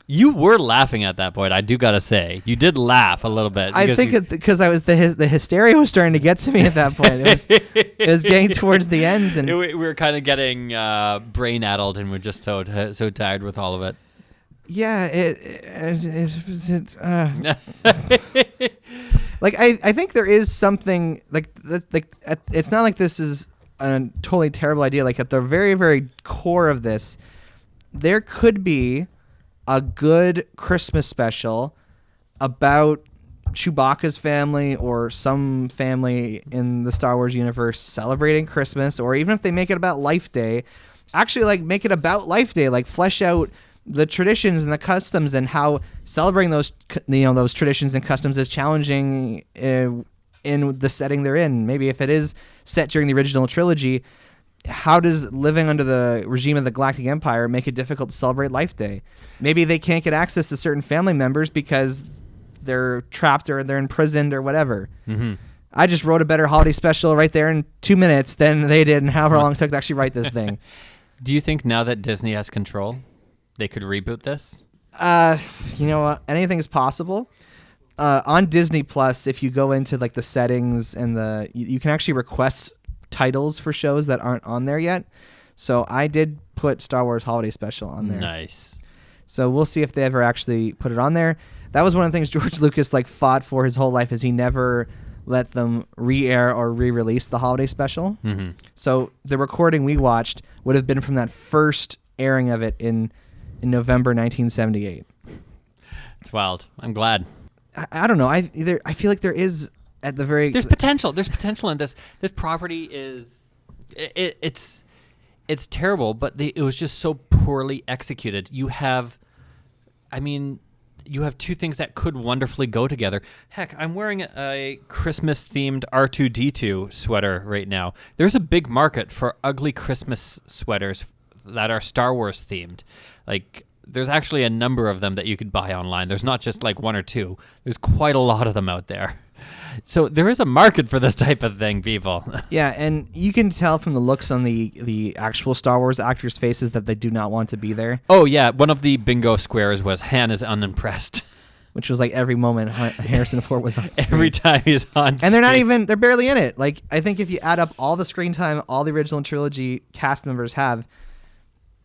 You were laughing at that point. I do gotta say, you did laugh a little bit. I think because I was the hysteria was starting to get to me at that point. It was getting towards the end, and we were kind of getting brain addled, and we're just so tired with all of it. Yeah, like I think there is something like it's not like this is a totally terrible idea. Like at the very, very core of this, there could be a good Christmas special about Chewbacca's family or some family in the Star Wars universe celebrating Christmas, or even if they make it about Life Day, actually like make it about Life Day, like flesh out the traditions and the customs and how celebrating those traditions and customs is challenging in the setting they're in. Maybe if it is set during the original trilogy, how does living under the regime of the Galactic Empire make it difficult to celebrate Life Day? Maybe they can't get access to certain family members because they're trapped or they're imprisoned or whatever. Mm-hmm. I just wrote a better holiday special right there in 2 minutes than they did in however long it took to actually write this thing. Do you think now that Disney has control, they could reboot this? You know what? Anything is possible. On Disney Plus, if you go into like the settings and you can actually request titles for shows that aren't on there yet. So I did put Star Wars Holiday Special on there. Nice. So we'll see if they ever actually put it on there. That was one of the things George Lucas like fought for his whole life, is he never let them re-air or re-release the Holiday Special. Mm-hmm. So the recording we watched would have been from that first airing of it in November 1978. It's wild. I'm glad. I don't know. I feel like there is at the very There's potential. There's potential in this. This property is it's terrible, but it was just so poorly executed. You have two things that could wonderfully go together. Heck, I'm wearing a Christmas-themed R2-D2 sweater right now. There's a big market for ugly Christmas sweaters that are Star Wars themed. Like, there's actually a number of them that you could buy online. There's not just like one or two. There's quite a lot of them out there. So there is a market for this type of thing, people. Yeah, and you can tell from the looks on the actual Star Wars actors' faces that they do not want to be there. Oh, yeah. One of the bingo squares was Han is unimpressed. Which was like every moment Harrison Ford was on screen. Every time he's on screen. And they're barely in it. Like, I think if you add up all the screen time all the original trilogy cast members have,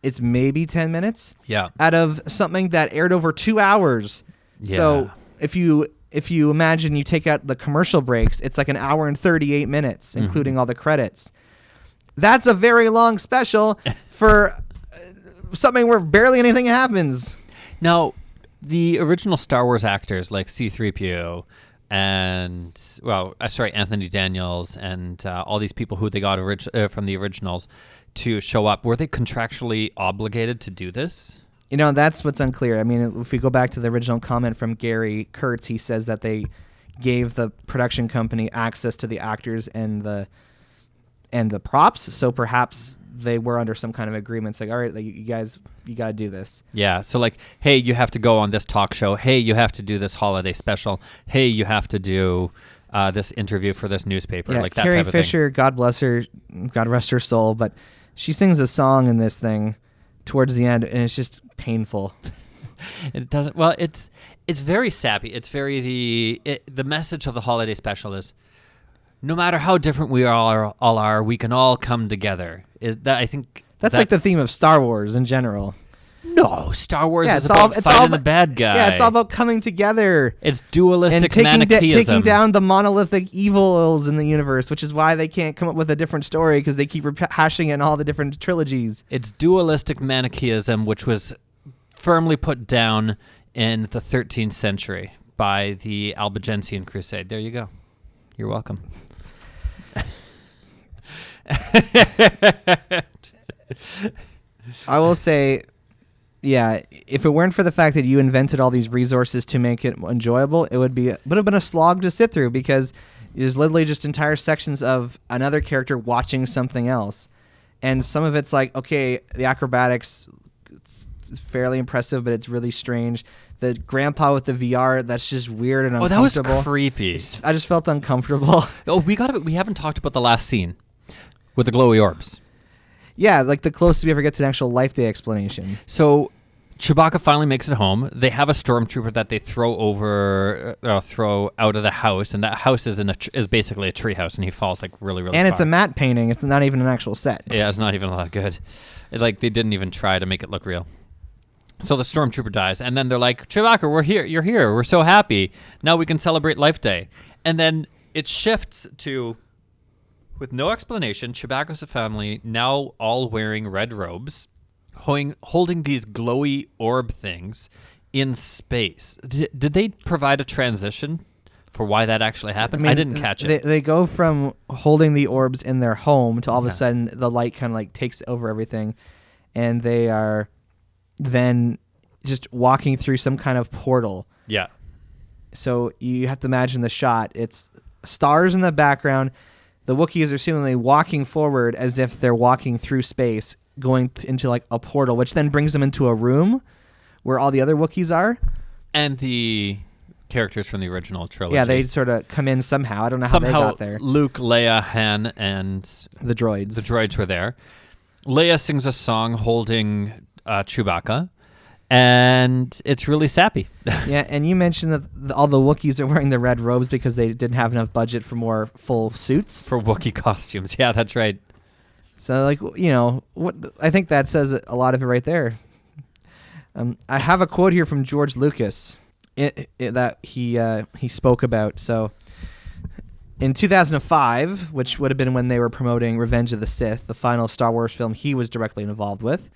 it's maybe 10 minutes. Yeah. Out of something that aired over 2 hours. Yeah. So if you imagine you take out the commercial breaks, it's like 1 hour and 38 minutes, including all the credits. That's a very long special for something where barely anything happens. Now, the original Star Wars actors like C-3PO and, Anthony Daniels and all these people who they got from the originals to show up, were they contractually obligated to do this? You know, that's what's unclear. I mean, if we go back to the original comment from Gary Kurtz, he says that they gave the production company access to the actors and the props, so perhaps they were under some kind of agreement. It's like, all right, like, you guys, you got to do this. Yeah, so like, hey, you have to go on this talk show. Hey, you have to do this holiday special. Hey, you have to do this interview for this newspaper. Yeah, like that Carrie type of Fisher, thing. God bless her, God rest her soul, but she sings a song in this thing towards the end, and it's just painful. It doesn't. Well, it's very sappy. It's very the message of the holiday special is, no matter how different we all are, we can all come together. I think that's like the theme of Star Wars in general. No, Star Wars is about fighting the bad guy. Yeah, it's all about coming together. It's dualistic and Manichaeism. taking down the monolithic evils in the universe, which is why they can't come up with a different story, because they keep rehashing it in all the different trilogies. It's dualistic Manichaeism, which was firmly put down in the 13th century by the Albigensian Crusade. There you go. You're welcome. I will say, yeah, if it weren't for the fact that you invented all these resources to make it enjoyable, it would have been a slog to sit through, because there's literally just entire sections of another character watching something else. And some of it's like, okay, the acrobatics, it's fairly impressive, but it's really strange. The grandpa with the VR, that's just weird and uncomfortable. Oh, that was creepy. I just felt uncomfortable. Oh, we haven't talked about the last scene with the glowy orbs. Yeah, like the closest we ever get to an actual Life Day explanation. So Chewbacca finally makes it home. They have a stormtrooper that they throw out of the house, and that house is basically a tree house, and he falls like really, really and far. It's a matte painting. It's not even an actual set. Yeah, it's not even a lot good. It's like they didn't even try to make it look real. So the stormtrooper dies, and then they're like, Chewbacca, we're here. You're here. We're so happy. Now we can celebrate Life Day. And then it shifts to, with no explanation, Chewbacca's family now all wearing red robes, holding these glowy orb things in space. Did they provide a transition for why that actually happened? I didn't catch it. They go from holding the orbs in their home to all of a sudden the light kind of like takes over everything, and they are then just walking through some kind of portal. Yeah. So you have to imagine the shot. It's stars in the background. The Wookiees are seemingly walking forward as if they're walking through space, going into like a portal, which then brings them into a room where all the other Wookiees are. And the characters from the original trilogy. Yeah, they sort of come in somehow. I don't know how they got there. Luke, Leia, Han, and The droids. the droids were there. Leia sings a song holding Chewbacca, and it's really sappy. Yeah, and you mentioned that all the Wookiees are wearing the red robes because they didn't have enough budget for more full suits. For Wookiee costumes. Yeah, that's right. So, like, what I think that says a lot of it right there. I have a quote here from George Lucas that he spoke about. So, in 2005, which would have been when they were promoting Revenge of the Sith, the final Star Wars film he was directly involved with,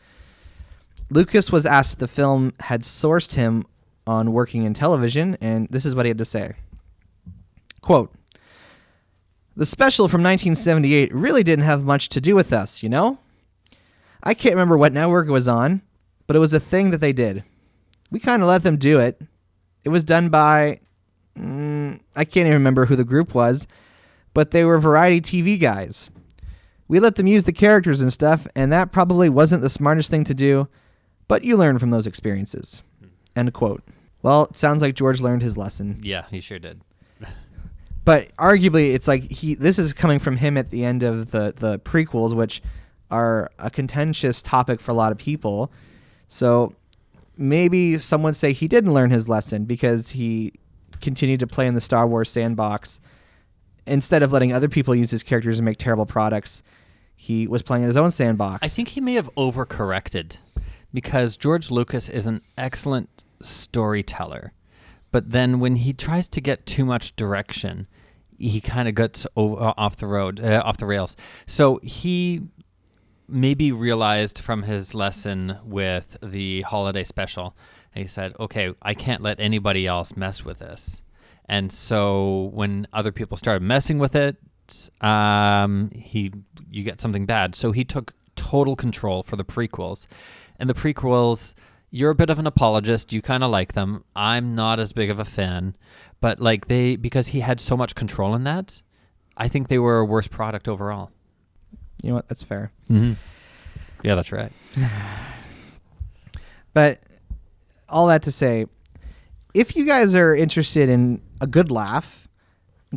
Lucas was asked if the film had sourced him on working in television, and this is what he had to say. Quote, "The special from 1978 really didn't have much to do with us, you know? I can't remember what network it was on, but it was a thing that they did. We kind of let them do it. It was done by... I can't even remember who the group was, but they were variety TV guys. We let them use the characters and stuff, and that probably wasn't the smartest thing to do, but you learn from those experiences." End quote. Well, it sounds like George learned his lesson. Yeah, he sure did. But arguably, it's like this is coming from him at the end of the prequels, which are a contentious topic for a lot of people. So maybe some would say he didn't learn his lesson because he continued to play in the Star Wars sandbox. Instead of letting other people use his characters and make terrible products, he was playing in his own sandbox. I think he may have overcorrected because George Lucas is an excellent storyteller. But then when he tries to get too much direction, he kind of gets off the rails. So he maybe realized from his lesson with the holiday special, and he said, okay, I can't let anybody else mess with this. And so when other people started messing with it, you get something bad. So he took total control for the prequels. And the prequels, you're a bit of an apologist. You kind of like them. I'm not as big of a fan. But because he had so much control in that, I think they were a worse product overall. You know what? That's fair. Mm-hmm. Yeah, that's right. But all that to say, if you guys are interested in a good laugh,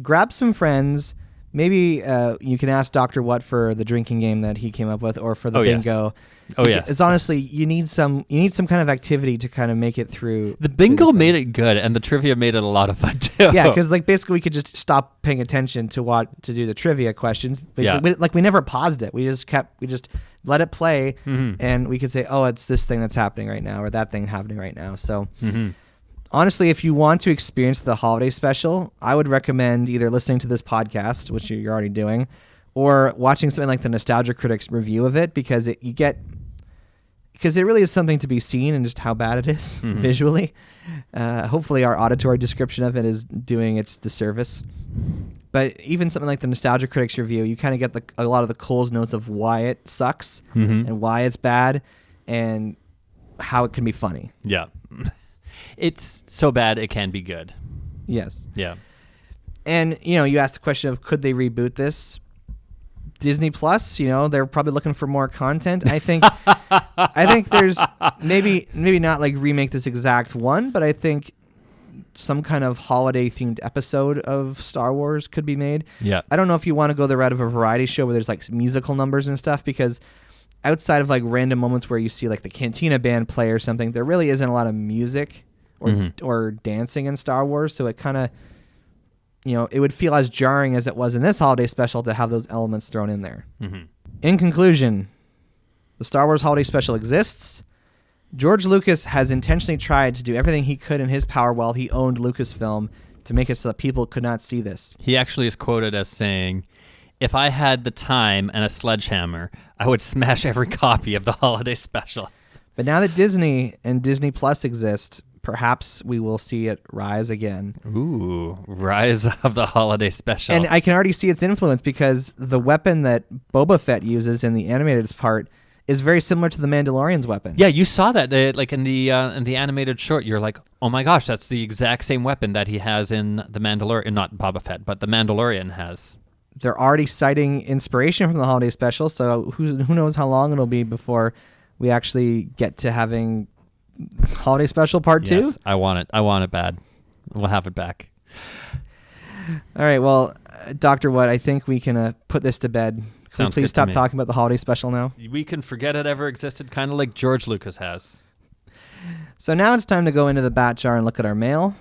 grab some friends. Maybe you can ask Dr. What for the drinking game that he came up with, or for the bingo. Yes. Oh yes. It's honestly, you need some kind of activity to kind of make it through. The bingo made it good, and the trivia made it a lot of fun too. Yeah, because basically we could just stop paying attention to do the trivia questions. Yeah. We never paused it. We just let it play, mm-hmm. and we could say, oh, it's this thing that's happening right now, or that thing happening right now. So. Mm-hmm. Honestly, if you want to experience the holiday special, I would recommend either listening to this podcast, which you're already doing, or watching something like the Nostalgia Critics review of it, because it really is something to be seen and just how bad it is visually. Hopefully our auditory description of it is doing its disservice. But even something like the Nostalgia Critics review, you kind of get a lot of the Cole's notes of why it sucks and why it's bad and how it can be funny. Yeah. It's so bad it can be good. Yes. Yeah. And, you asked the question of could they reboot this? Disney Plus, they're probably looking for more content. I think there's maybe not like remake this exact one, but I think some kind of holiday themed episode of Star Wars could be made. Yeah. I don't know if you want to go the route of a variety show where there's like musical numbers and stuff, because outside of like random moments where you see like the Cantina band play or something, there really isn't a lot of music or dancing in Star Wars. So it kind of, it would feel as jarring as it was in this holiday special to have those elements thrown in there. Mm-hmm. In conclusion, the Star Wars holiday special exists. George Lucas has intentionally tried to do everything he could in his power while he owned Lucasfilm to make it so that people could not see this. He actually is quoted as saying, "If I had the time and a sledgehammer, I would smash every copy of the holiday special." But now that Disney and Disney Plus exist, perhaps we will see it rise again. Ooh, rise of the holiday special. And I can already see its influence, because the weapon that Boba Fett uses in the animated part is very similar to the Mandalorian's weapon. Yeah, you saw that like in the animated short. You're like, oh my gosh, that's the exact same weapon that he has in the Mandalorian, not Boba Fett, but the Mandalorian has. They're already citing inspiration from the holiday special, so who knows how long it'll be before we actually get to having holiday special part 2? Yes, I want it. I want it bad. We'll have it back. All right, well, Dr. What, I think we can put this to bed. Can we Sounds good please to stop me. talking about the holiday special now? We can forget it ever existed, kind of like George Lucas has. So now it's time to go into the bat jar and look at our mail.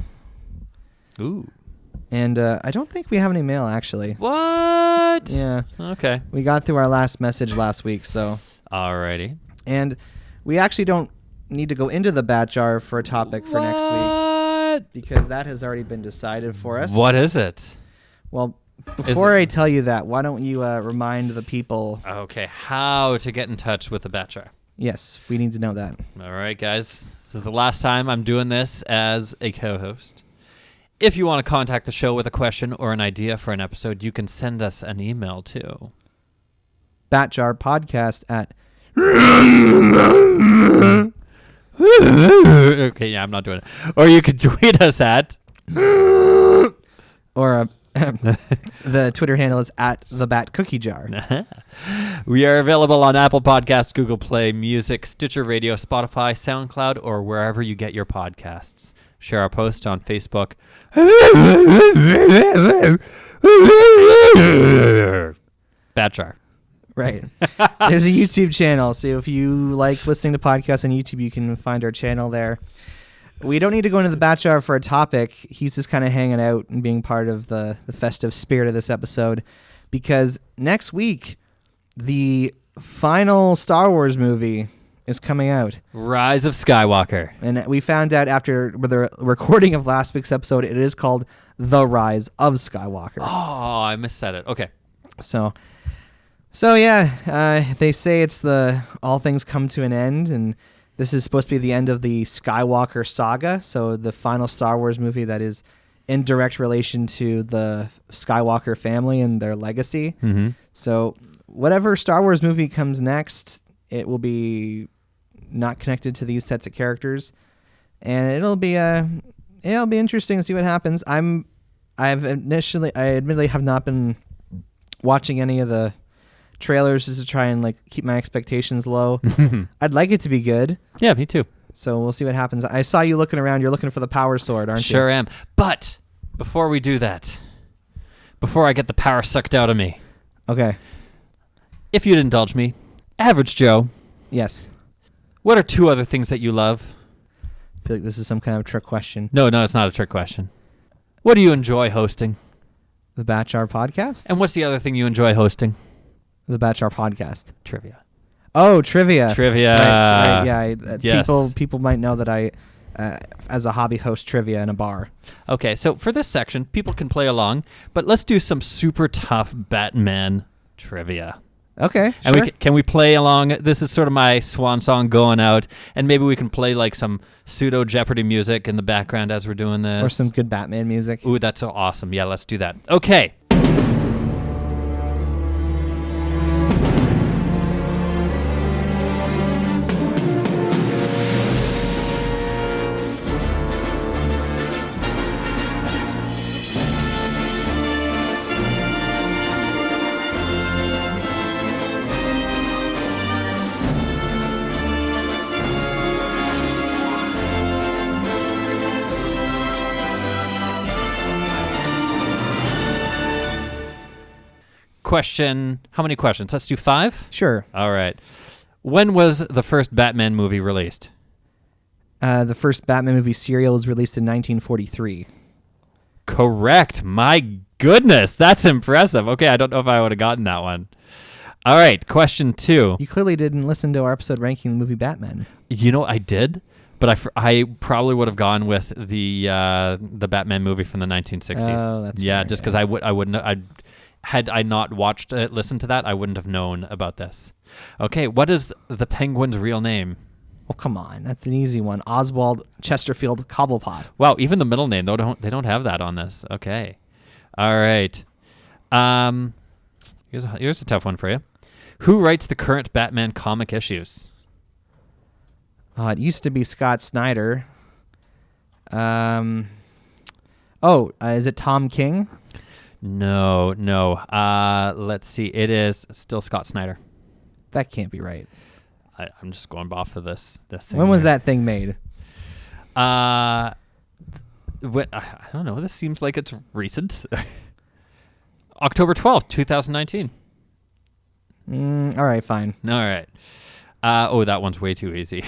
Ooh. And I don't think we have any mail, actually. What? Yeah. Okay. We got through our last message last week, so... Alrighty. And we actually don't need to go into the bat jar for a topic for next week, because that has already been decided for us. What is it? Well, before I tell you that, why don't you remind the people... Okay, how to get in touch with the bat jar. Yes, we need to know that. All right, guys. This is the last time I'm doing this as a co-host. If you want to contact the show with a question or an idea for an episode, you can send us an email to batjarpodcast at... Okay, yeah, I'm not doing it. Or you could tweet us at... Or the Twitter handle is at the Bat Cookie Jar. We are available on Apple Podcasts, Google Play Music, Stitcher Radio, Spotify, SoundCloud, or wherever you get your podcasts. Share our post on Facebook. Bat jar. Right. There's a YouTube channel, so if you like listening to podcasts on YouTube, you can find our channel there. We don't need to go into the bat jar for a topic. He's just kind of hanging out and being part of the festive spirit of this episode, because next week, the final Star Wars movie is coming out. Rise of Skywalker. And we found out after the recording of last week's episode, it is called The Rise of Skywalker. Oh, I missaid it. Okay. So yeah, they say it's the all things come to an end, and this is supposed to be the end of the Skywalker saga, so the final Star Wars movie that is in direct relation to the Skywalker family and their legacy. Mm-hmm. So whatever Star Wars movie comes next, it will be not connected to these sets of characters, and it'll be interesting to see what happens. I admittedly have not been watching any of the trailers just to try and like keep my expectations low. I'd like it to be good. Yeah, me too. So we'll see what happens. I saw you looking around. You're looking for the power sword, aren't you? Sure am. But before we do that, before I get the power sucked out of me, Okay. if you'd indulge me, Average Joe, Yes. what are 2 other things that you love? I feel like this is some kind of trick question. No, it's not a trick question. What do you enjoy hosting? The Batchar podcast? And what's the other thing you enjoy hosting? The Batchar podcast. Trivia. Oh, trivia. Trivia. Right, yeah. Yes. People might know that I, as a hobby, host trivia in a bar. Okay, so for this section, people can play along, but let's do some super tough Batman trivia. Okay, And sure. can we play along? This is sort of my swan song going out, and maybe we can play like some pseudo Jeopardy music in the background as we're doing this. Or some good Batman music. Ooh, that's so awesome. Yeah, let's do that. Okay. Question. How many questions? Let's do 5? Sure. All right. When was the first Batman movie released? The first Batman movie serial was released in 1943. Correct. My goodness. That's impressive. Okay, I don't know if I would have gotten that one. All right. Question 2. You clearly didn't listen to our episode ranking the movie Batman. You know, I did, but I probably would have gone with the Batman movie from the 1960s. Oh, that's yeah, fair, just because yeah. I wouldn't. Had I not watched it, listened to that, I wouldn't have known about this. Okay, what is the Penguin's real name? Oh, come on. That's an easy one. Oswald Chesterfield Cobblepot. Wow, even the middle name, they don't have that on this. Okay. All right. Here's a tough one for you. Who writes the current Batman comic issues? It used to be Scott Snyder. Is it Tom King? No. Let's see. It is still Scott Snyder. That can't be right. I'm just going off of this thing. When was here. that thing made? I don't know. This seems like it's recent. October 12th, 2019. All right, fine. All right. That one's way too easy.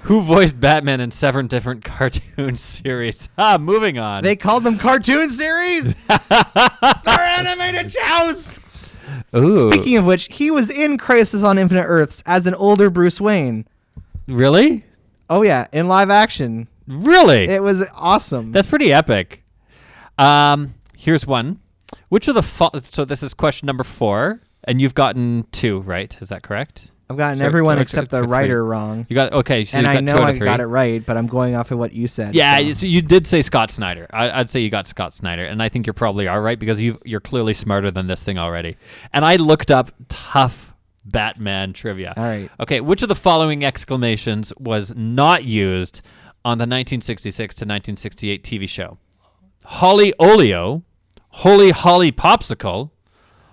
Who voiced Batman in 7 different cartoon series? Moving on. They called them cartoon series? They're animated shows! Ooh. Speaking of which, he was in Crisis on Infinite Earths as an older Bruce Wayne. Really? Oh, yeah, in live action. Really? It was awesome. That's pretty epic. Here's one. Which of the so this is question number 4, and you've gotten 2, right? Is that correct? I've gotten Sorry, everyone no, except the for 3. writer wrong. You got okay. So And you got I know 2 out I of 3. got it right, but I'm going off of what you said. Yeah, so. so you did say Scott Snyder. I'd say you got Scott Snyder, and I think you're probably all right because you're clearly smarter than this thing already. And I looked up tough Batman trivia. All right. Okay, which of the following exclamations was not used on the 1966 to 1968 TV show? Holly Oleo, Holy Holly Popsicle,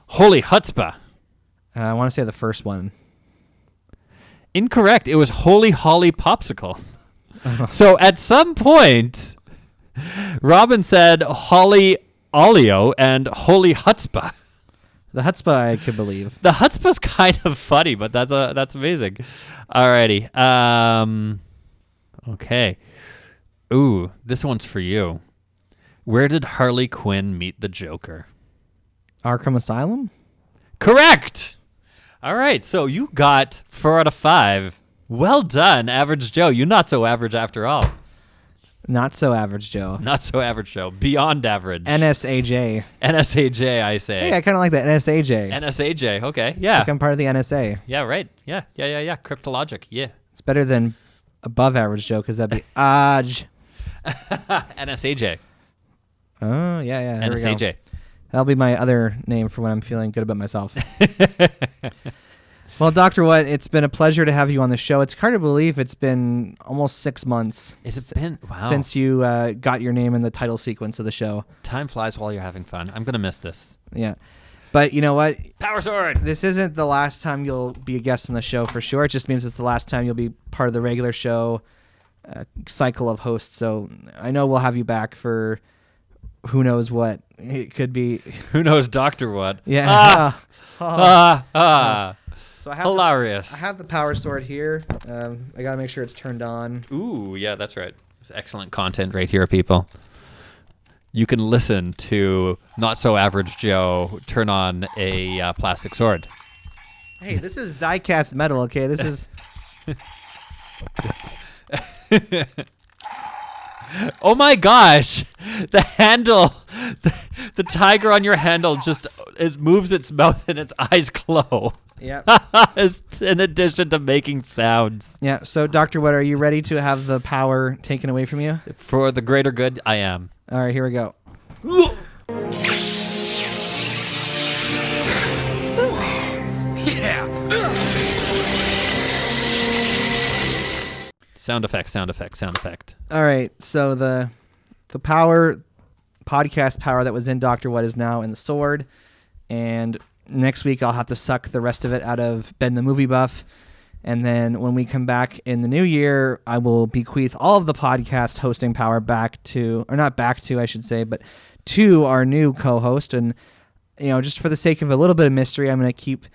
Holy Chutzpah. I want to say the first one. Incorrect. It was Holy Holly Popsicle. So at some point, Robin said Holly Oleo and Holy Chutzpah. The Chutzpah I could believe. The Chutzpah's kind of funny, but that's amazing. Alrighty. Okay. Ooh, this one's for you. Where did Harley Quinn meet the Joker? Arkham Asylum? Correct. All right, so you got 4 out of 5. Well done, Average Joe. You're not so average after all. Not so average, Joe. Not so average, Joe. Beyond average. NSAJ. NSAJ, I say. Hey, I kind of like that. NSAJ. NSAJ, okay. It's Yeah. like I'm part of the NSA. Yeah, right. Yeah. Cryptologic, yeah. It's better than above average, Joe, because that'd be Aj. NSAJ. Oh, yeah. There we go. NSAJ. That'll be my other name for when I'm feeling good about myself. Well, Dr. What, it's been a pleasure to have you on the show. It's hard to believe it's been almost 6 months since you got your name in the title sequence of the show. Time flies while you're having fun. I'm going to miss this. Yeah. But you know what? Power sword! This isn't the last time you'll be a guest on the show for sure. It just means it's the last time you'll be part of the regular show cycle of hosts. So I know we'll have you back for who knows what. It could be... Who knows Dr. What? Yeah. So I have Hilarious. I have the power sword here. I got to make sure it's turned on. Ooh, yeah, that's right. It's excellent content right here, people. You can listen to Not So Average Joe turn on a plastic sword. Hey, this is die-cast metal, okay? This is... Oh my gosh! The handle, the tiger on your handle it moves its mouth and its eyes glow. Yeah. In addition to making sounds. Yeah, so Dr. What, are you ready to have the power taken away from you? For the greater good, I am. All right, here we go. Yeah. Sound effect. All right, so the power, podcast power that was in Dr. What is now in the sword, and next week I'll have to suck the rest of it out of Ben the Movie Buff, and then when we come back in the new year, I will bequeath all of the podcast hosting power back to, or not back to, I should say, but to our new co-host, and just for the sake of a little bit of mystery, I'm going to keep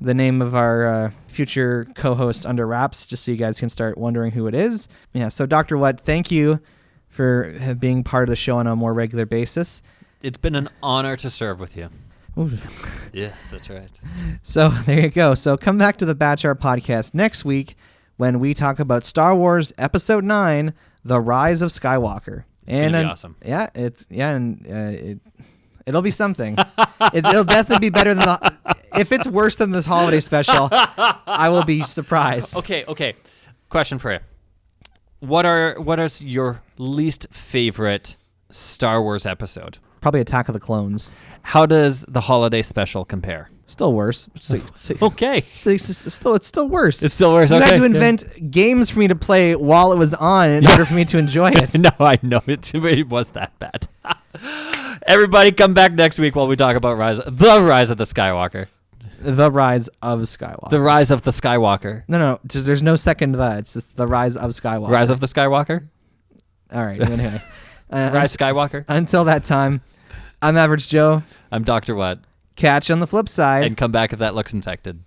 the name of our future co-host under wraps, just so you guys can start wondering who it is. Yeah, so Dr. What, thank you for being part of the show on a more regular basis. It's been an honor to serve with you. Ooh. Yes, that's right. So there you go. So come back to the Batch Art Podcast next week when we talk about Star Wars Episode 9, The Rise of Skywalker. It's gonna be awesome. Yeah, it'll be something. It'll definitely be better than if it's worse than this holiday special, I will be surprised. Okay. Question for you. What is your least favorite Star Wars episode? Probably Attack of the Clones. How does the holiday special compare? Still worse. Okay. It's still worse. It's still worse. You Okay. had to invent games for me to play while it was on in order for me to enjoy it. No, I know. It was that bad. Everybody come back next week while we talk about the Rise of the Skywalker. The Rise of Skywalker. The Rise of the Skywalker. No. There's no second to that. It's just The Rise of Skywalker. Rise of the Skywalker? All right. Anyway. Rise Skywalker? Until that time, I'm Average Joe. I'm Dr. What? Catch you on the flip side. And come back if that looks infected.